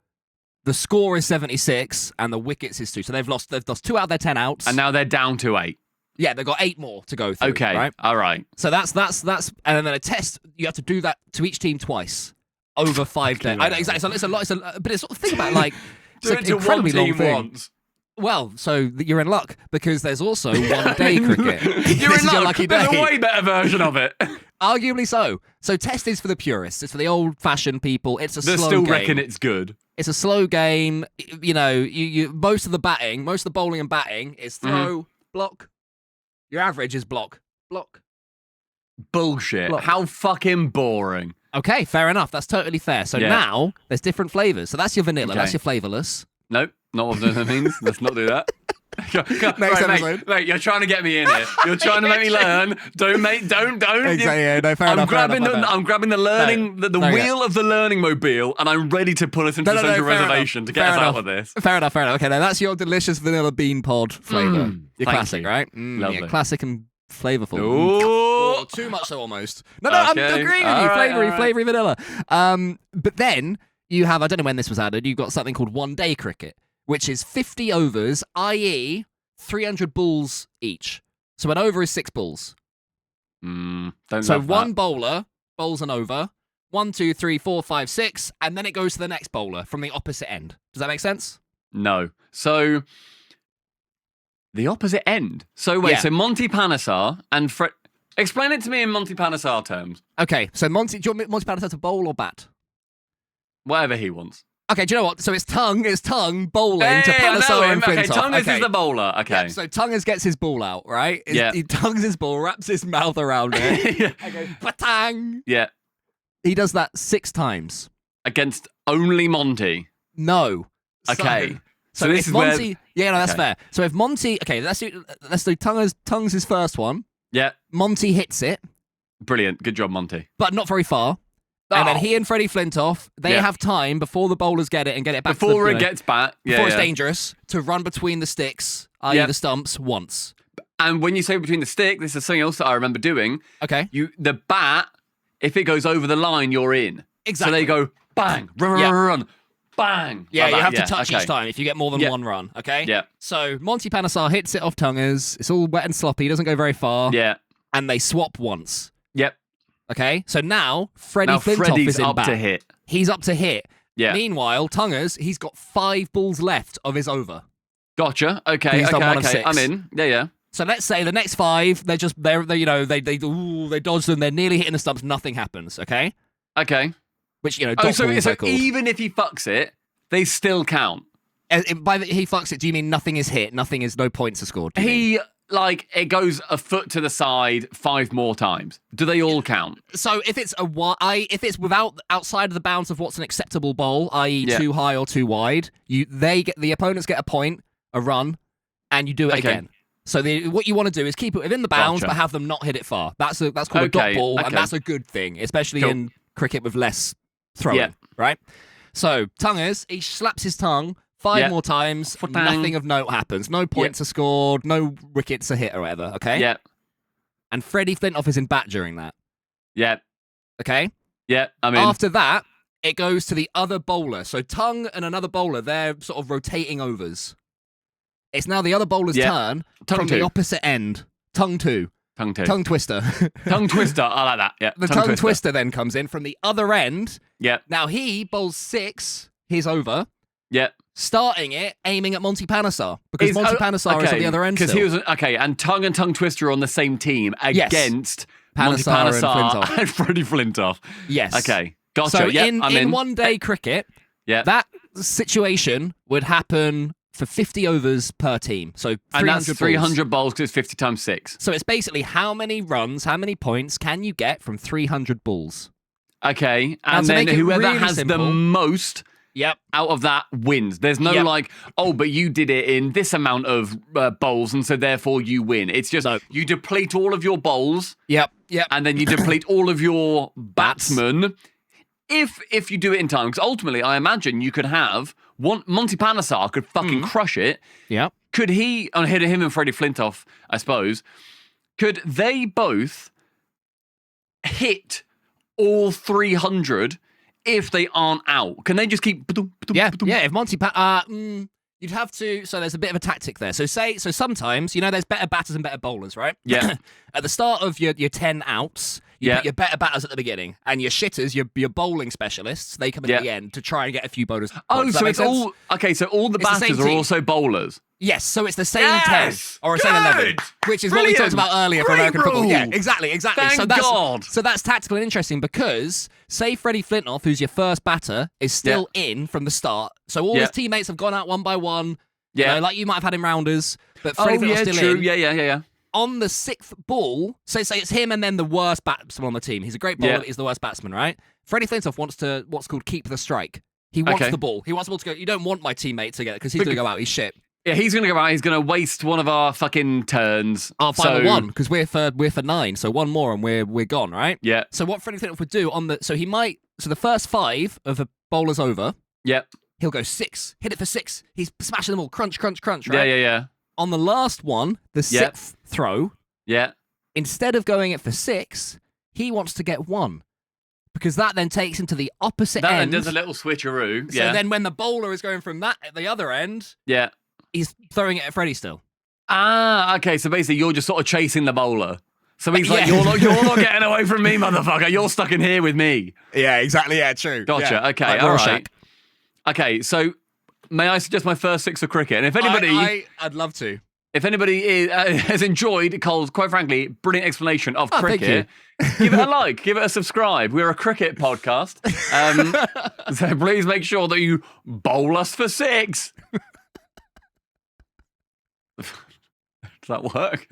the score is 76 and the wickets is 2. So they've lost 2 out of their 10 outs. And now they're down to 8. Yeah, they've got 8 more to go through. Okay, right? All right. So that's and then a test, you have to do that to each team twice over 5 days. I know, exactly. So it's a lot, but it's sort of think about like do it to one team once. Well, so you're in luck because there's also 1-day cricket. You're in luck. There's a way better version of it. Arguably so. So test is for the purists. It's for the old-fashioned people. It's a slow game. They still reckon it's good. It's a slow game. You know, you most of the bowling and batting is throw, block. Your average is block. Bullshit. Block. How fucking boring. Okay, fair enough. That's totally fair. So now there's different flavors. So that's your vanilla. That's your flavorless. Nope, not what vanilla means. Let's not do that. Next episode. Mate, you're trying to get me in here. You're trying to make me learn. Don't. Exactly, yeah, no, fair enough. I'm grabbing the learning, the wheel of the learning mobile, and I'm ready to pull us into the central reservation to get us out of this. Fair enough. Okay, now that's your delicious vanilla bean pod flavor. Your classic, right? Lovely. Yeah, classic and flavorful. Ooh. Too much so almost. No, I'm agreeing with you. Flavory vanilla. But then you have, I don't know when this was added, you've got something called 1-day cricket, which is 50 overs, i.e. 300 balls each. So an over is 6 balls. So one bowler bowls an over, 1, 2, 3, 4, 5, 6, and then it goes to the next bowler from the opposite end. Does that make sense? No. So the opposite end. So wait, so Monty Panesar and explain it to me in Monty Panesar terms. Okay, so do you want Monty Panesar to bowl or bat? Whatever he wants. Okay, do you know what? So it's Tongue bowling to Panesar and Flintoff. Okay, Tongues is the bowler. Okay. Yeah, so Tongues gets his ball out, right? He tongues his ball, wraps his mouth around it. I go, patang! Yeah. He does that 6 times. Against only Monty? No. Okay. So this is Monty... where... Yeah, no, that's fair. So if Monty... Okay, let's do Tongues' his first one. Yeah. Monty hits it. Brilliant. Good job, Monty. But not very far. And then he and Freddie Flintoff, they have time before the bowlers get it and get it back before it gets back. Before it's dangerous, to run between the sticks, i.e. the stumps, once. And when you say between the stick, this is something else that I remember doing. Okay. The bat, if it goes over the line, you're in. Exactly. So they go, bang, run, bang. Yeah, you have to touch each time if you get more than one run, okay? Yeah. So Monty Panesar hits it off Tungers. It's all wet and sloppy. He doesn't go very far. Yeah. And they swap once. Yep. Okay, so now Freddie Flintoff is in back. To hit. He's up to hit. Yeah. Meanwhile, Tungers, he's got 5 balls left of his over. Gotcha. Okay. He's done one of 6. I'm in. Yeah. So let's say the next 5, they dodge them. They're nearly hitting the stumps. Nothing happens. Okay. Okay. Which so even if he fucks it, they still count. By he fucks it, do you mean nothing is hit? No points are scored? It goes a foot to the side 5 more times. Do they all count? So if it's outside of the bounds of what's an acceptable bowl, i.e. too high or too wide, the opponents get a point, a run, and you do it again. So what you want to do is keep it within the bounds, Gotcha. but have them not hit it far. That's called a dot ball, and that's a good thing, especially in cricket with less throwing, right? So tonguers, he slaps his tongue 5 more times, nothing of note happens. No points are scored, no wickets are hit or whatever, okay? Yeah. And Freddie Flintoff is in bat during that. Yeah. Okay? Yeah, I mean... After that, it goes to the other bowler. So Tongue and another bowler, they're sort of rotating overs. It's now the other bowler's turn from the opposite end. Tongue twister. Tongue twister, I like that. Yeah. The tongue twister then comes in from the other end. Yeah. Now he bowls 6, his over. Yeah. Starting it, aiming at Monty Panesar. Because Monty Panesar is on the other end. Because he was and Tongue and Tongue Twister are on the same team against Monty Panesar and Freddie Flintoff. Yes. Okay. Gotcha. So yep, in one day cricket, that situation would happen for 50 overs per team. So 300 and that's 300 balls because it's 50 times 6. So it's basically how many runs, how many points can you get from 300 balls? Okay. And then whoever really has the most out of that wins. There's no like, oh, but you did it in this amount of bowls and so therefore you win. It's just you deplete all of your bowls. Yep. And then you deplete all of your batsmen. If you do it in time, because ultimately I imagine you could have Monty Panesar could fucking crush it. Yeah. Could he, him and Freddie Flintoff, I suppose, could they both hit all 300 if they aren't out? Can they just keep... Yeah, if Monty you'd have to... So there's a bit of a tactic there. So sometimes, there's better batters and better bowlers, right? Yeah. At the start of your 10 outs... You put your better batters at the beginning, and your shitters, your bowling specialists, they come in at the end to try and get a few bowlers. Oh, so it's all... Okay, so all the batters are also bowlers. Yes, so it's the same 10 or same 11, which is what we talked about earlier for American football. Yeah, exactly. Thank God. So that's tactical and interesting because, say Freddie Flintoff, who's your first batter, is still in from the start. So all his teammates have gone out one by one. Yeah. Like you might have had in rounders, but Freddie Flintoff's still in. Yeah. On the 6th ball, say it's him and then the worst batsman on the team. He's a great bowler, but he's the worst batsman, right? Freddie Flintoff wants to what's called keep the strike. He wants the ball. He wants the ball to go. You don't want my teammate to get it because he's going to go out. He's shit. Yeah, he's going to go out. He's going to waste one of our fucking turns. Our final one, because we're for 9, so one more and we're gone, right? Yeah. So what Freddie Flintoff would do so the first 5 of a bowler's over. Yep. He'll go 6, hit it for 6. He's smashing them all, crunch, right? Yeah. On the last one, the 6th throw. Yeah. Instead of going it for 6, he wants to get 1. Because that then takes him to the opposite end. That does a little switcheroo. So then when the bowler is going from that at the other end, he's throwing it at Freddie still. Ah, okay. So basically you're just sort of chasing the bowler. So he's like, you're not getting away from me, motherfucker. You're stuck in here with me. Yeah, exactly. Yeah, true. Gotcha. Yeah. Okay, all right. Okay, so may I suggest my first 6 of cricket? And if anybody... I'd love to. If anybody has enjoyed Cole's, quite frankly, brilliant explanation of cricket, give it a like, give it a subscribe. We're a cricket podcast. So please make sure that you bowl us for 6. Does that work?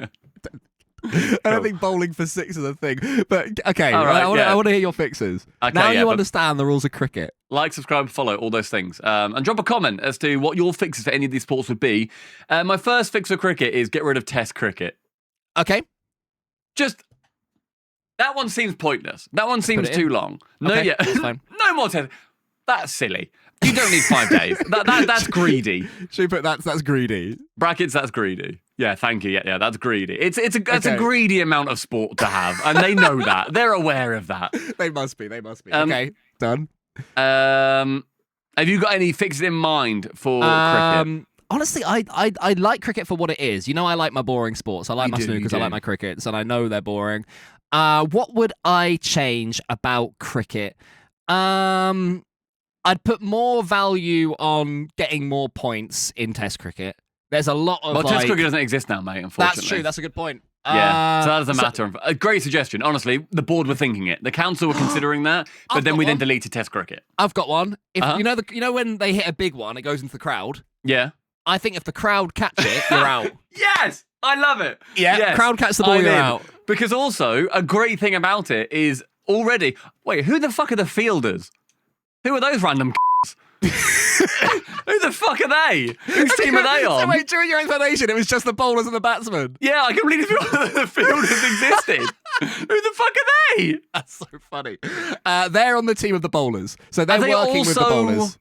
I don't think bowling for 6 is a thing. But, okay, right, I want to hear your fixes. Okay, now you understand the rules of cricket. Like, subscribe, follow, all those things. And drop a comment as to what your fixes for any of these sports would be. My first fix for cricket is get rid of Test cricket. Okay. Just, that one seems pointless. That one seems too long. Okay, that's fine. No more Test. That's silly. You don't need 5 days. That's greedy. Should we put that's greedy? Brackets, that's greedy. Yeah, thank you. Yeah, that's greedy. It's a greedy amount of sport to have, and they know that. They're aware of that. They must be. Okay, done. Have you got any fixes in mind for cricket? Honestly, I like cricket for what it is. I like my boring sports. I like my snookers. I like my crickets, and I know they're boring. What would I change about cricket? I'd put more value on getting more points in Test cricket. There's a lot of Test cricket doesn't exist now, mate, unfortunately. That's true. That's a good point. Yeah, so that doesn't matter. A great suggestion. Honestly, the board were thinking it. The council were considering that, but then we then deleted Test cricket. I've got one. If you know when they hit a big one, it goes into the crowd. Yeah. I think if the crowd catch it, you're out. Yes, I love it. Yeah, yes. Crowd catch the ball, you're out. Because also a great thing about it is already. Wait, who the fuck are the fielders? Who are those random? Who the fuck are they? Whose team are they on? So wait, during your explanation, it was just the bowlers and the batsmen. Yeah, I completely forgot that the field has existed. Who the fuck are they? That's so funny. They're on the team of the bowlers. So they're working with the bowlers.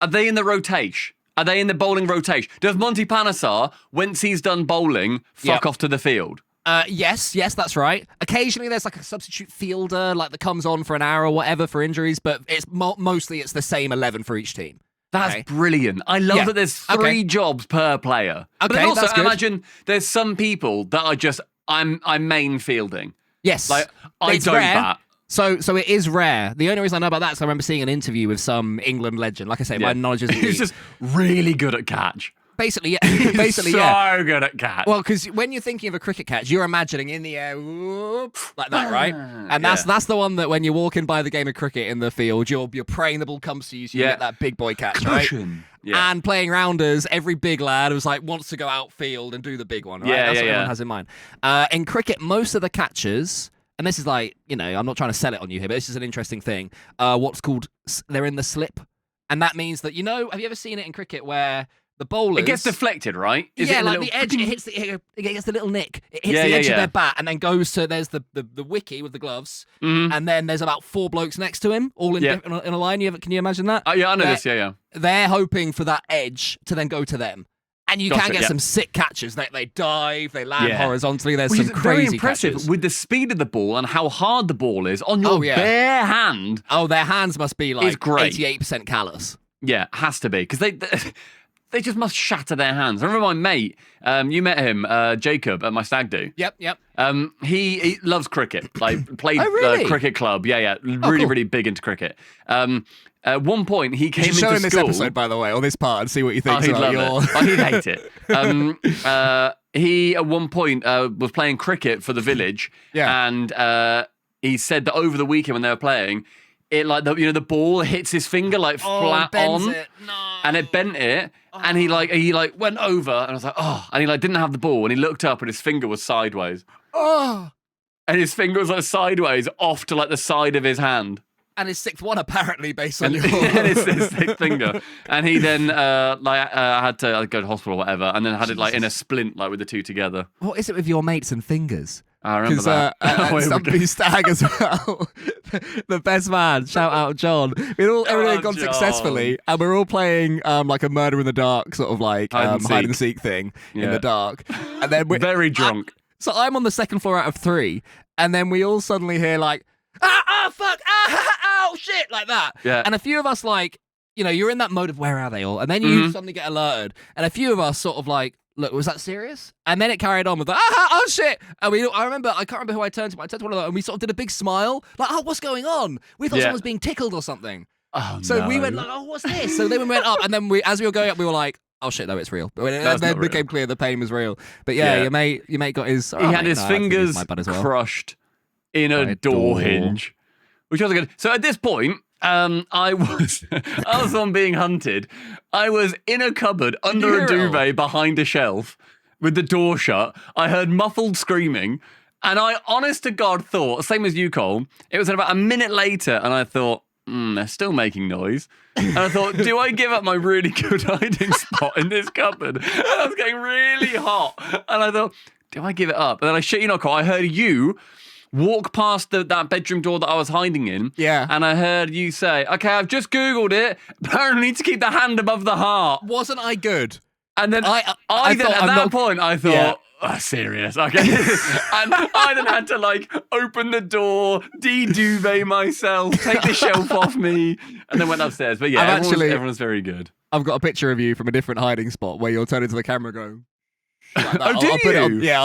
Are they in the rotation? Are they in the bowling rotation? Does Monty Panesar, once he's done bowling, fuck off to the field? Yes, that's right. Occasionally there's like a substitute fielder like that comes on for an hour or whatever for injuries, but it's mostly it's the same 11 for each team. That's brilliant. I love that there's 3 jobs per player. Okay, but also, that's good. imagine there's some people that are just, I'm main fielding. Yes. Like, I don't bat. So it is rare. The only reason I know about that is I remember seeing an interview with some England legend. Like I say, my knowledge is He's just really good at catch. Basically, yeah. So good at catch. Well, because when you're thinking of a cricket catch, you're imagining in the air, whoop, like that, right? And that's the one that when you're walking by the game of cricket in the field, you're praying the ball comes to you, so you get that big boy catch, right? Yeah. And playing rounders, every big lad who's like wants to go outfield and do the big one, right? That's what everyone has in mind. In cricket, most of the catchers, and this is like, I'm not trying to sell it on you here, but this is an interesting thing. What's called, they're in the slip, and that means that have you ever seen it in cricket where the bowlers... It gets deflected, right? The edge, it gets the little nick. It hits the edge of their bat and then goes to, there's the wicky with the gloves, and then there's about 4 blokes next to him, all in a line. Can you imagine that? Yeah, I know this, yeah. They're hoping for that edge to then go to them. And you can get some sick catches. They dive, they land horizontally. There's some crazy very impressive catches. With the speed of the ball and how hard the ball is on your bare hand. Oh, their hands must be like 88% callous. Yeah, has to be. Because they just must shatter their hands. I remember my mate, you met him, Jacob, at my stag-do. Yep. He loves cricket. Like, played cricket club. Yeah. Really big into cricket. At one point, he came into school. Show him this episode, by the way, or this part, and see what you think. He'd love it. Oh, he'd hate it. He, at one point, was playing cricket for the village. Yeah. And he said that over the weekend when they were playing, it like the ball hits his finger like flat on, and it bent it, and he went over, and I was like, and he didn't have the ball, and he looked up, and his finger was sideways, and his finger was like sideways off to like the side of his hand. And his 6th one, apparently, based on your... and his 6th finger. And he then had to go to hospital or whatever, and then had it like in a splint, like with the 2 together. What is it with your mates and fingers? I remember that. Stumpy Stag as well. The best man. Shout out John. Everything had gone successfully, and we're all playing like a murder in the dark sort of like hide and seek thing in the dark. And then we're very drunk. So I'm on the 2nd floor out of 3, and then we all suddenly hear like, fuck, ow, shit, like that. Yeah. And a few of us you're in that mode of where are they all? And then you suddenly get alerted. And a few of us sort of like, look, was that serious? And then it carried on with like, oh shit. And I can't remember who I turned to, but I turned to one of them and we sort of did a big smile. Like, what's going on? We thought someone was being tickled or something. So we went like, what's this? So then we went up, and then as we were going up, we were like, oh shit, no, it's real. But then became clear the pain was real. But your mate got his... He had his fingers crushed in a door hinge. Which wasn't good. So at this point, I was on being hunted. I was in a cupboard under a duvet behind a shelf with the door shut. I heard muffled screaming, and I, honest to God, thought, same as you, Cole, it was about a minute later, and I thought, they're still making noise. And I thought, do I give up my really good hiding spot in this cupboard? And I was getting really hot. And I thought, do I give it up? And then I shit you not, Cole, I heard you walk past that bedroom door that I was hiding in. Yeah. And I heard you say, okay, I've just Googled it. Apparently need to keep the hand above the heart. Wasn't I good? And then I thought, serious. Okay. And I then had to open the door, de-duvet myself, take the shelf off me, and then went upstairs. But yeah, everyone's very good. I've got a picture of you from a different hiding spot where you're turning to the camera going, like I'll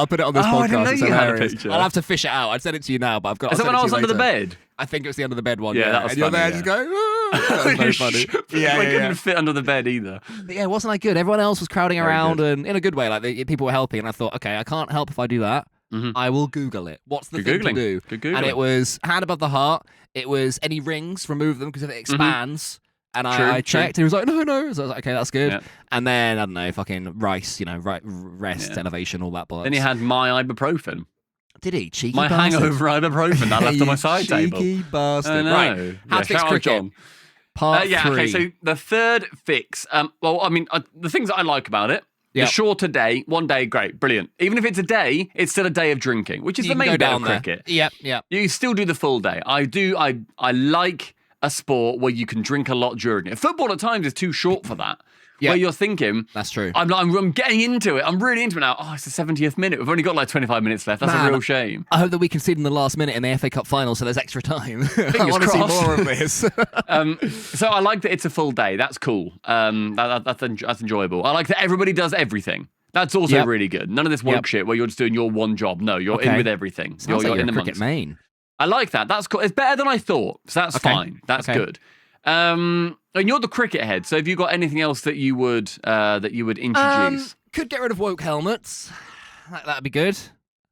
put it on this podcast. I didn't know it's you hilarious. Had a picture. I'll have to fish it out. I'd send it to you now, but I've got. Is that when I was under the bed? I think it was the under the bed one. Yeah, that was and funny, you're there just going. That was very funny. I couldn't fit under the bed either. But yeah, wasn't I good? Everyone else was crowding around, and in a good way. Like people were helping, and I thought, okay, I can't help if I do that. I will Google it. What's the thing to do? And it was hand above the heart. It was any rings, remove them because if it expands. And I checked, and he was like, no. So I was like, okay, that's good. Yeah. And then, I don't know, fucking rice, rest, elevation, all that bollocks. Then he had my ibuprofen. Did he? Cheeky my bastard. hangover ibuprofen that I left on my side table. Cheeky bastard. Right. How to fix cricket. Part yeah, 3. okay, so the third fix, well, I mean, the things that I like about it, the shorter day, 1 day, great, brilliant. Even if it's a day, it's still a day of drinking, which is the main bit of cricket. Yep. You still do the full day. I like a sport where you can drink a lot during it. Football at times is too short for that. Where you're thinking, that's true. I'm getting into it. I'm really into it now. Oh, it's the 70th minute. We've only got like 25 minutes left. That's a real shame. I hope that we concede in the last minute in the FA Cup final, so there's extra time. I want to see more of this. So I like that it's a full day. That's cool. That's enjoyable. I like that everybody does everything. That's also really good. None of this woke shit where you're just doing your one job. No, you're in with everything. Sounds you're like in a the cricket main. I like that. That's cool. It's better than I thought. So that's fine. That's good. And you're the cricket head, so have you got anything else that you would introduce? Could get rid of woke helmets. That'd be good.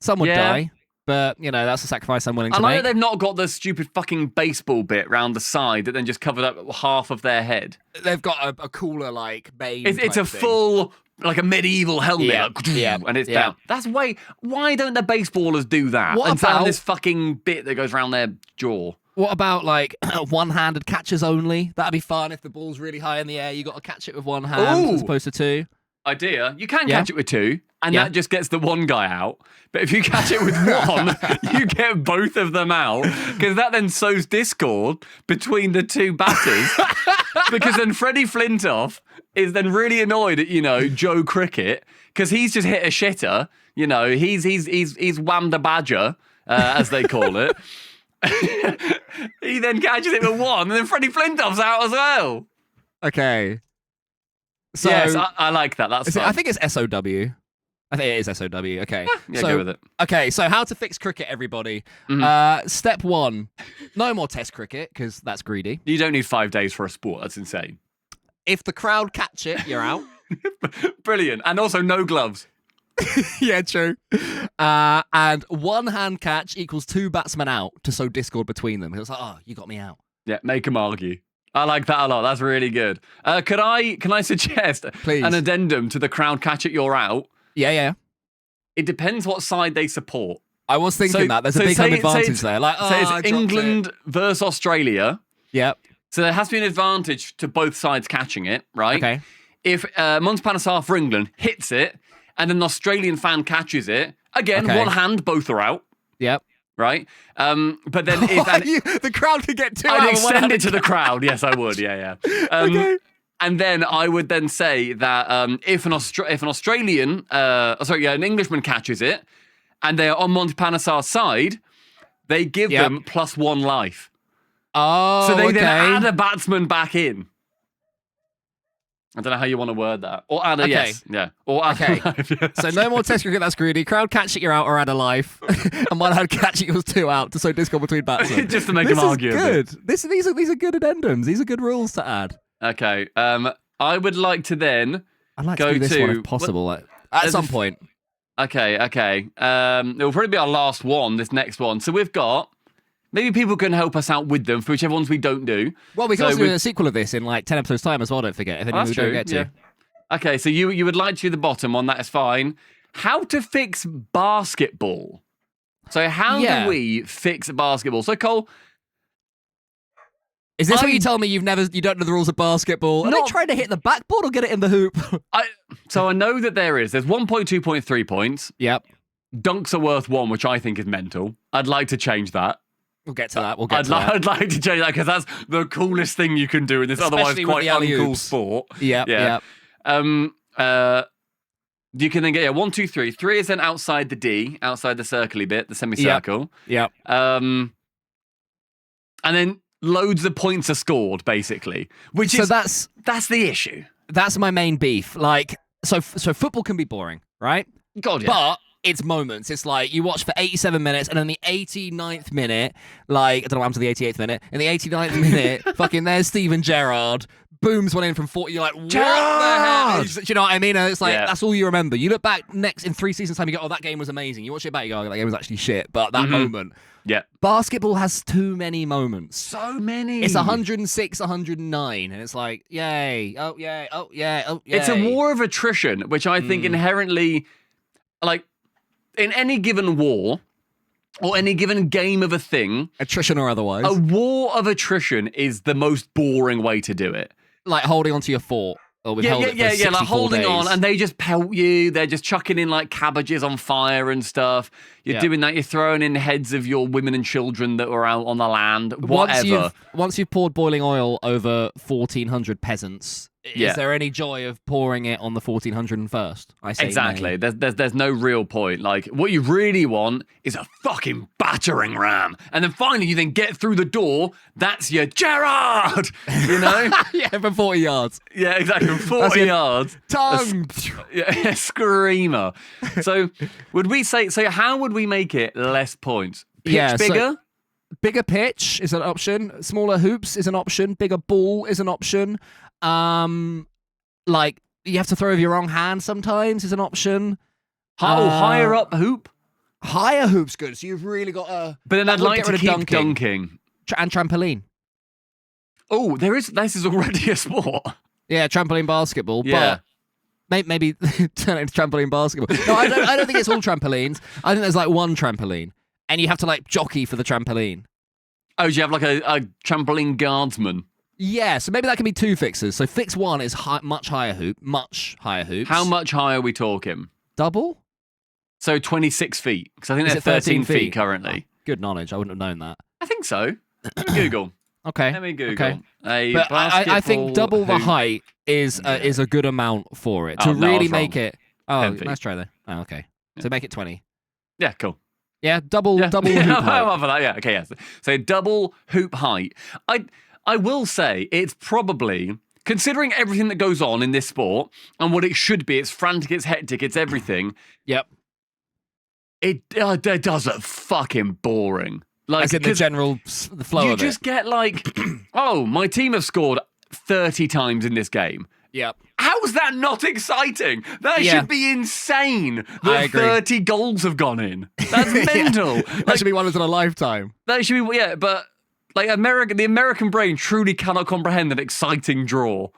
Some would die, but you know that's a sacrifice I'm willing to make. I like that they've not got the stupid fucking baseball bit round the side that then just covered up half of their head. They've got a cooler like mane. It's a full like a medieval helmet, and it's down. That's why don't the baseballers do that? What about this fucking bit that goes around their jaw? What about like one-handed catches only? That'd be fun if the ball's really high in the air. You got to catch it with one hand as opposed to two. Idea. You can catch it with two, and that just gets the one guy out. But if you catch it with one, you get both of them out, because that then sows discord between the two batters. Because then Freddie Flintoff is then really annoyed at Joe Cricket, because he's just hit a shitter. He's whammed a badger, as they call it. He then catches it with one, and then Freddie Flintoff's out as well. Okay. So yes, I like that. That's fun. I think it's SOW. I think it is SOW. Okay. So, go with it. Okay, so how to fix cricket, everybody. Step 1, no more test cricket, because that's greedy. You don't need 5 days for a sport. That's insane. If the crowd catch it, you're out. Brilliant. And also no gloves. Yeah, true. And one hand catch equals 2 batsmen out to sow discord between them. It's like, oh, you got me out. Yeah, make them argue. I like that a lot. That's really good. Can I suggest an addendum to the crowd catch it, you're out? Yeah. It depends what side they support. I was thinking that. There's a big home advantage there. Like, it's England versus Australia. Yep. So there has to be an advantage to both sides catching it, right? Okay. If Montpanasar for England hits it, and an Australian fan catches it, again, one hand, both are out. Yep. Right? But then if... the crowd could get 2 out. I'd extend it to the crowd. Yes, I would. Yeah. Okay. And then I would then say that if an Englishman catches it, and they are on Montpanasar's side, they give them +1 life. Oh, so they then add a batsman back in. I don't know how you want to word that. Or add a yes. Yeah. Or add a life. Yes. So no more test cricket, that's greedy. Crowd catch it, you're out, or add a life. And one hand catch it equals 2 out to sow discord between batsmen. Just to make them argue. This is good. These are good addendums. These are good rules to add. Okay. I would like to then I'd like to do this one if possible. At some point. Okay. It'll probably be our last one, this next one. So we've got... Maybe people can help us out with them for whichever ones we don't do. Well, we can also do a sequel of this in like 10 episodes' time as well, don't forget, if anyone we don't get to. Yeah. Okay, so you would like to do the bottom one, that is fine. How to fix basketball. So how do we fix basketball? So Cole... Is this what you tell me you don't know the rules of basketball? Are they trying to hit the backboard or get it in the hoop? So I know that there's 1.2.3 points. Yep. Dunks are worth 1, which I think is mental. I'd like to change that. We'll get to that. I'd like to change that because that's the coolest thing you can do in this otherwise quite uncool sport. Yeah. You can then get 1, 2, 3. 3 is then outside the D, outside the circle-y bit, the semicircle. Yep. And then loads of points are scored, basically. That's the issue. That's my main beef. Like, so football can be boring, right? God, yeah. But it's moments. It's like you watch for 87 minutes, and then the 89th minute, like, I don't know what happened to the 88th minute. In the 89th minute, fucking there's Steven Gerrard, booms one in from 40. You're like, what the hell? Do you know what I mean? And it's like, that's all you remember. You look back in 3 seasons' time, you go, oh, that game was amazing. You watch it back, you go, oh, that game was actually shit. But that moment. Yeah. Basketball has too many moments. So many. It's 106, 109, and it's like, yay, oh, yay, oh, yeah, oh, yay. It's a war of attrition, which I think inherently, like, in any given war, or any given game of a thing, attrition or otherwise, a war of attrition is the most boring way to do it. Like holding onto your fort. Or Yeah, like holding days. on, and they just pelt you. They're just chucking in like cabbages on fire and stuff. You're doing that. You're throwing in heads of your women and children that were out on the land. Whatever. Once you've poured boiling oil over 1,400 peasants, is there any joy of pouring it on the 1,401st? I say exactly. nay. There's no real point. Like what you really want is a fucking battering ram, and then finally you then get through the door. That's your Gerard. You know? Yeah, for 40 yards. Yeah, exactly. 40 yards. Tongue. A screamer. So would we say? So how would we make it less points? Pitch bigger. So bigger pitch is an option. Smaller hoops is an option. Bigger ball is an option. Like you have to throw with your wrong hand sometimes is an option. Higher up hoop. Higher hoop's good. So you've really got a. But then I'd like to keep dunking. And trampoline. Oh, this is already a sport. Yeah, trampoline basketball. Yeah. But maybe turn it into trampoline basketball. No, I don't think it's all trampolines. I think there's like one trampoline, and you have to like jockey for the trampoline. Oh, do you have like a trampoline guardsman? Yeah, so maybe that can be 2 fixes. So fix 1 is much higher hoops. How much higher are we talking? Double? So 26 feet, because I think they're 13 feet currently. Oh, good knowledge. I wouldn't have known that. I think so. Let me Google. Okay. Let me Google. Okay. But I think double the height is a good amount for it to really make it. Oh, nice try there. Oh, okay. So make it 20. Yeah, cool. Yeah, double hoop height. I'm for that. Yeah, okay, yes. So double hoop height. I will say it's probably, considering everything that goes on in this sport and what it should be, it's frantic, it's hectic, it's everything. Yep. It does look fucking boring. Like, as in the general flow of it. You just get like, oh, my team have scored 30 times in this game. Yep. How is that not exciting? That should be insane that 30 goals have gone in. That's mental. That should be once in a lifetime. That should be, but like the American brain truly cannot comprehend an exciting draw.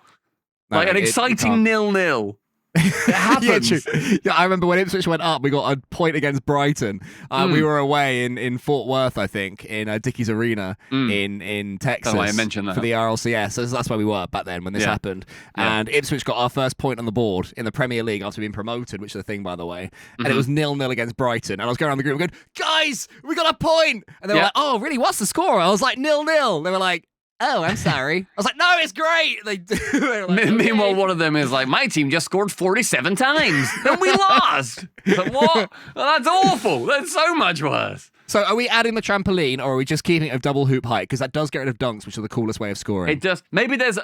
Like an exciting 0-0. It happens. Yeah, I remember when Ipswich went up, we got a point against Brighton. We were away in Fort Worth, I think, in Dickies Arena in Texas. Oh, I mentioned that. For the RLCS. So that's where we were back then when this happened. And Ipswich got our first point on the board in the Premier League after being promoted, which is a thing, by the way. And it was 0-0 against Brighton. And I was going around the group going, guys, we got a point. And they were like, oh, really? What's the score? I was like, 0-0. They were like, oh, I'm sorry. I was like, no, it's great. They were like, okay. Meanwhile, one of them is like, my team just scored 47 times and we lost. Like, what? Well, that's awful. That's so much worse. So are we adding the trampoline or are we just keeping it of double hoop height? Because that does get rid of dunks, which are the coolest way of scoring. It does. Maybe there's...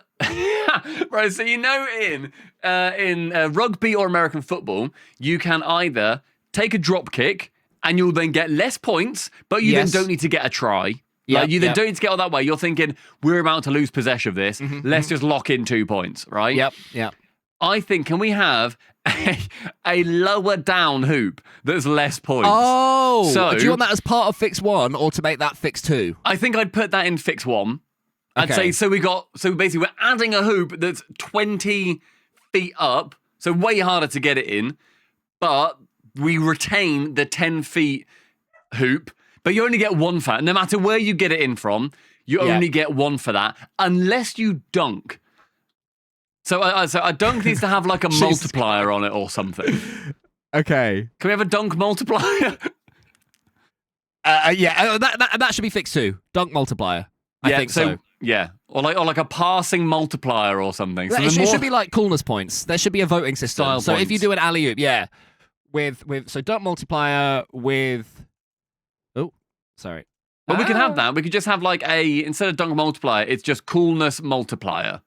right, so you know in rugby or American football, you can either take a drop kick and you'll then get less points, but you then don't need to get a try. Like you then don't need to get all that way. You're thinking, we're about to lose possession of this. Let's just lock in 2 points, right? Yep. I think, can we have a lower down hoop that's less points? Oh, so do you want that as part of fix 1 or to make that fix 2? I think I'd put that in fix 1. I'd say, so basically we're adding a hoop that's 20 feet up, so way harder to get it in, but we retain the 10 feet hoop. But you only get 1 for that. No matter where you get it in from, you only get 1 for that, unless you dunk. So a dunk needs to have like a multiplier on it or something. Okay. Can we have a dunk multiplier? That should be fixed 2. Dunk multiplier. I think so. Yeah, or like a passing multiplier or something. So it should be like coolness points. There should be a voting system. Style so points. if you do an alley-oop, with dunk multiplier with... Sorry. But we can have that. We could just have like instead of dunk multiplier, it's just coolness multiplier.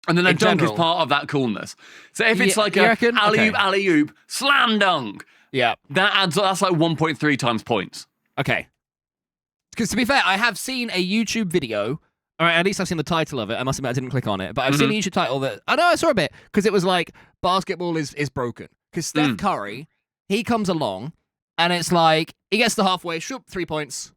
And then a dunk is part of that coolness. So if it's like a alley-oop, slam dunk. Yeah. That's like 1.3 times points. Okay. Because to be fair, I have seen a YouTube video, or at least I've seen the title of it. I must admit I didn't click on it, but I've seen a YouTube title that, I know I saw a bit, because it was like, basketball is broken. Because Steph Curry, he comes along, and it's like, he gets to halfway, shoop, 3 points,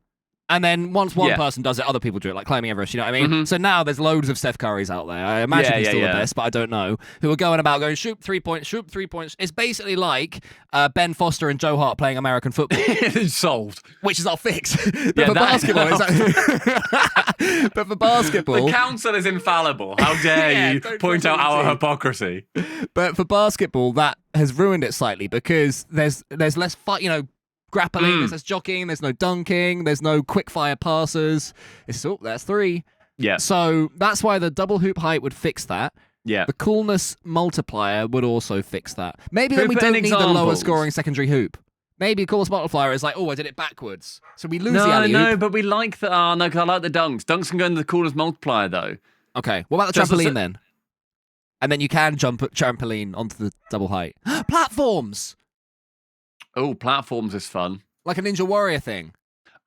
And then once one person does it, other people do it, like climbing Everest, you know what I mean? So now there's loads of Steph Currys out there. I imagine he's still the best, but I don't know. Who are going about going, shoot 3 points, shoot 3 points. It's basically like Ben Foster and Joe Hart playing American football. It's solved. Which is our fix. But for basketball, but for basketball... The council is infallible. How dare you point out our hypocrisy. But for basketball, that has ruined it slightly because there's less fight, grappling, there's less jockeying, there's no dunking, there's no quick fire passes. That's 3. Yeah. So that's why the double hoop height would fix that. Yeah. The coolness multiplier would also fix that. Maybe then we don't need the lower scoring secondary hoop. Maybe coolness multiplier is like, I did it backwards. So we lose the alley-oop. No, but we like the... Oh, no, because I like the dunks. Dunks can go into the coolness multiplier, though. Okay. What about the trampoline then? And then you can jump at trampoline onto the double height. Platforms! Oh, platforms is fun. Like a Ninja Warrior thing.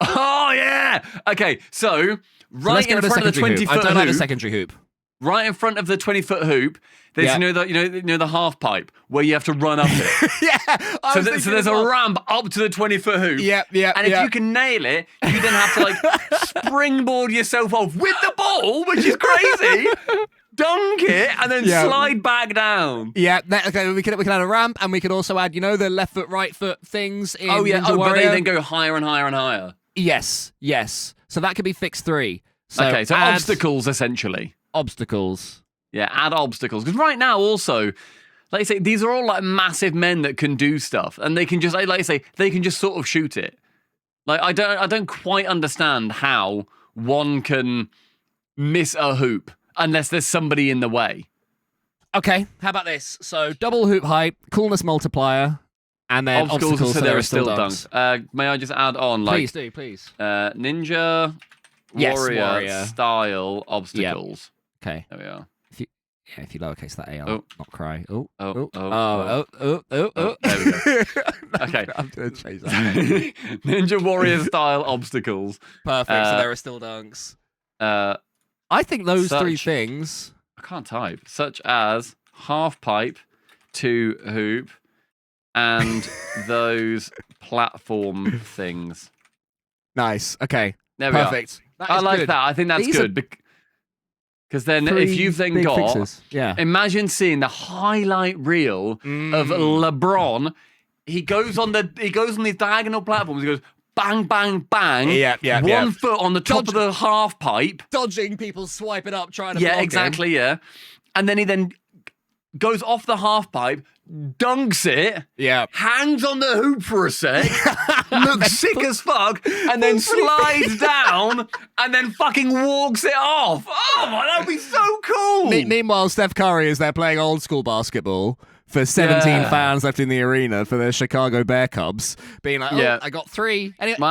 Oh, yeah! Okay, so right in front of the 20-foot hoop... I don't like the secondary hoop. Right in front of the 20-foot hoop, there's the half pipe where you have to run up it. So there's a ramp up to the 20-foot hoop. And if you can nail it, you then have to springboard yourself off with the ball, which is crazy. Dunk it and then slide back down. Yeah, okay. We can add a ramp, and we can also add, the left foot, right foot things in Ninja Warrior. But they then go higher and higher and higher. Yes. So that could be fix 3. So obstacles essentially. Obstacles. Yeah, add obstacles. Because right now also, like I say, these are all like massive men that can do stuff, and they can just, like I say, they can just sort of shoot it. Like I don't quite understand how one can miss a hoop unless there's somebody in the way. Okay, how about this? So double hoop height, coolness multiplier, and then obstacles so there are still dunks. May I just add on, please do. Ninja Warrior style obstacles. Yep. Okay. There we are. If you lowercase that A, I'll not cry. There we go. Okay. I'm going to change that. Ninja Warrior style obstacles. Perfect. So there are still dunks. I think those 3 things... I can't type. Such as half pipe, 2 hoop, and those platform things. Nice. Okay. There we Perfect. are. I like that. I think that's good. Because then if you've then got... Fixes. Yeah. Imagine seeing the highlight reel of LeBron. He goes on these diagonal platforms. He goes... Bang, bang, bang. One foot on the top of the half pipe. Dodging people swiping up, trying to block exactly, him. And then he then goes off the half pipe, dunks it, hangs on the hoop for a sec, looks sick as fuck, and then slides down, and then fucking walks it off. Oh, my, that'd be so cool. Meanwhile, Steph Curry is there playing old school basketball for 17 fans left in the arena for the Chicago Bear Cubs, being like, I got 3. Anyone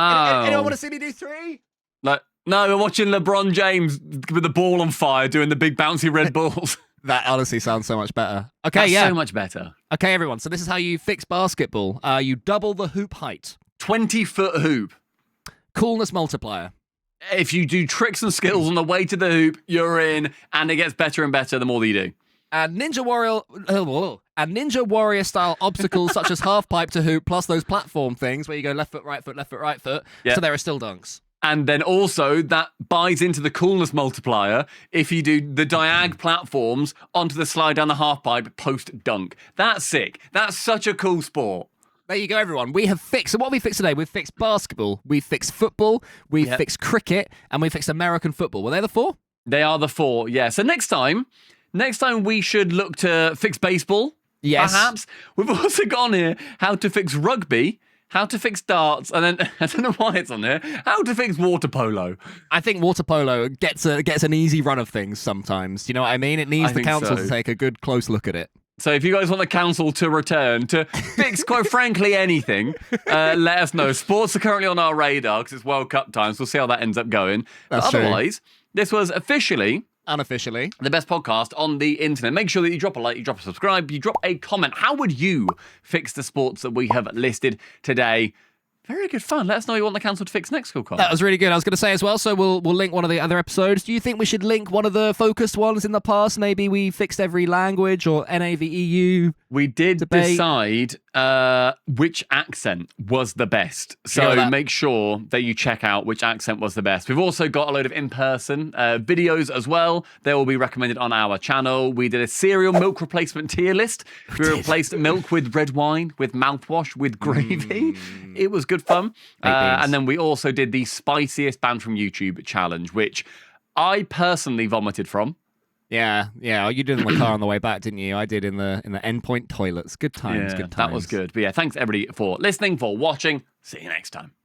want to see me do 3? Like, no, we're watching LeBron James with the ball on fire doing the big bouncy red balls. That honestly sounds so much better. Okay, That's so much better. Okay, everyone, so this is how you fix basketball. You double the hoop height. 20-foot hoop. Coolness multiplier. If you do tricks and skills on the way to the hoop, you're in, and it gets better and better the more that you do. And Ninja Warrior style obstacles such as half pipe to hoop, plus those platform things where you go left foot, right foot, left foot, right foot. So there are still dunks. And then also that buys into the coolness multiplier if you do the diag platforms onto the slide down the half pipe post dunk. That's sick. That's such a cool sport. There you go, everyone. We have fixed. So what have we fixed today? We've fixed basketball. We've fixed football. We've fixed cricket. And we fixed American football. Were they the 4? They are the 4, yeah. So next time we should look to fix baseball. Yes. Perhaps. We've also got on here how to fix rugby, how to fix darts, and then, I don't know why it's on there, how to fix water polo. I think water polo gets an easy run of things sometimes. Do you know what I mean? It needs the council to take a good close look at it. So if you guys want the council to return to fix, quite frankly, anything, let us know. Sports are currently on our radar because it's World Cup time, so we'll see how that ends up going. That's true. Otherwise, this was Officially Unofficially the best podcast on the internet. Make sure that you drop a like, you drop a subscribe, you drop a comment. How would you fix the sports that we have listed today? Very good fun. Let us know what you want the council to fix next, Colin. That was really good. I was going to say as well, so we'll link one of the other episodes. Do you think we should link one of the focused ones in the past? Maybe we fixed every language or NAVEU. We did decide which accent was the best. So make sure that you check out which accent was the best. We've also got a load of in-person videos as well. They will be recommended on our channel. We did a cereal milk replacement tier list. We replaced milk with red wine, with mouthwash, with gravy. It was good fun. And then we also did the spiciest band from YouTube challenge, which I personally vomited from. Yeah. You did in the car on the way back, didn't you? I did in the endpoint toilets. Good times. That was good. But yeah, thanks everybody for listening, for watching. See you next time.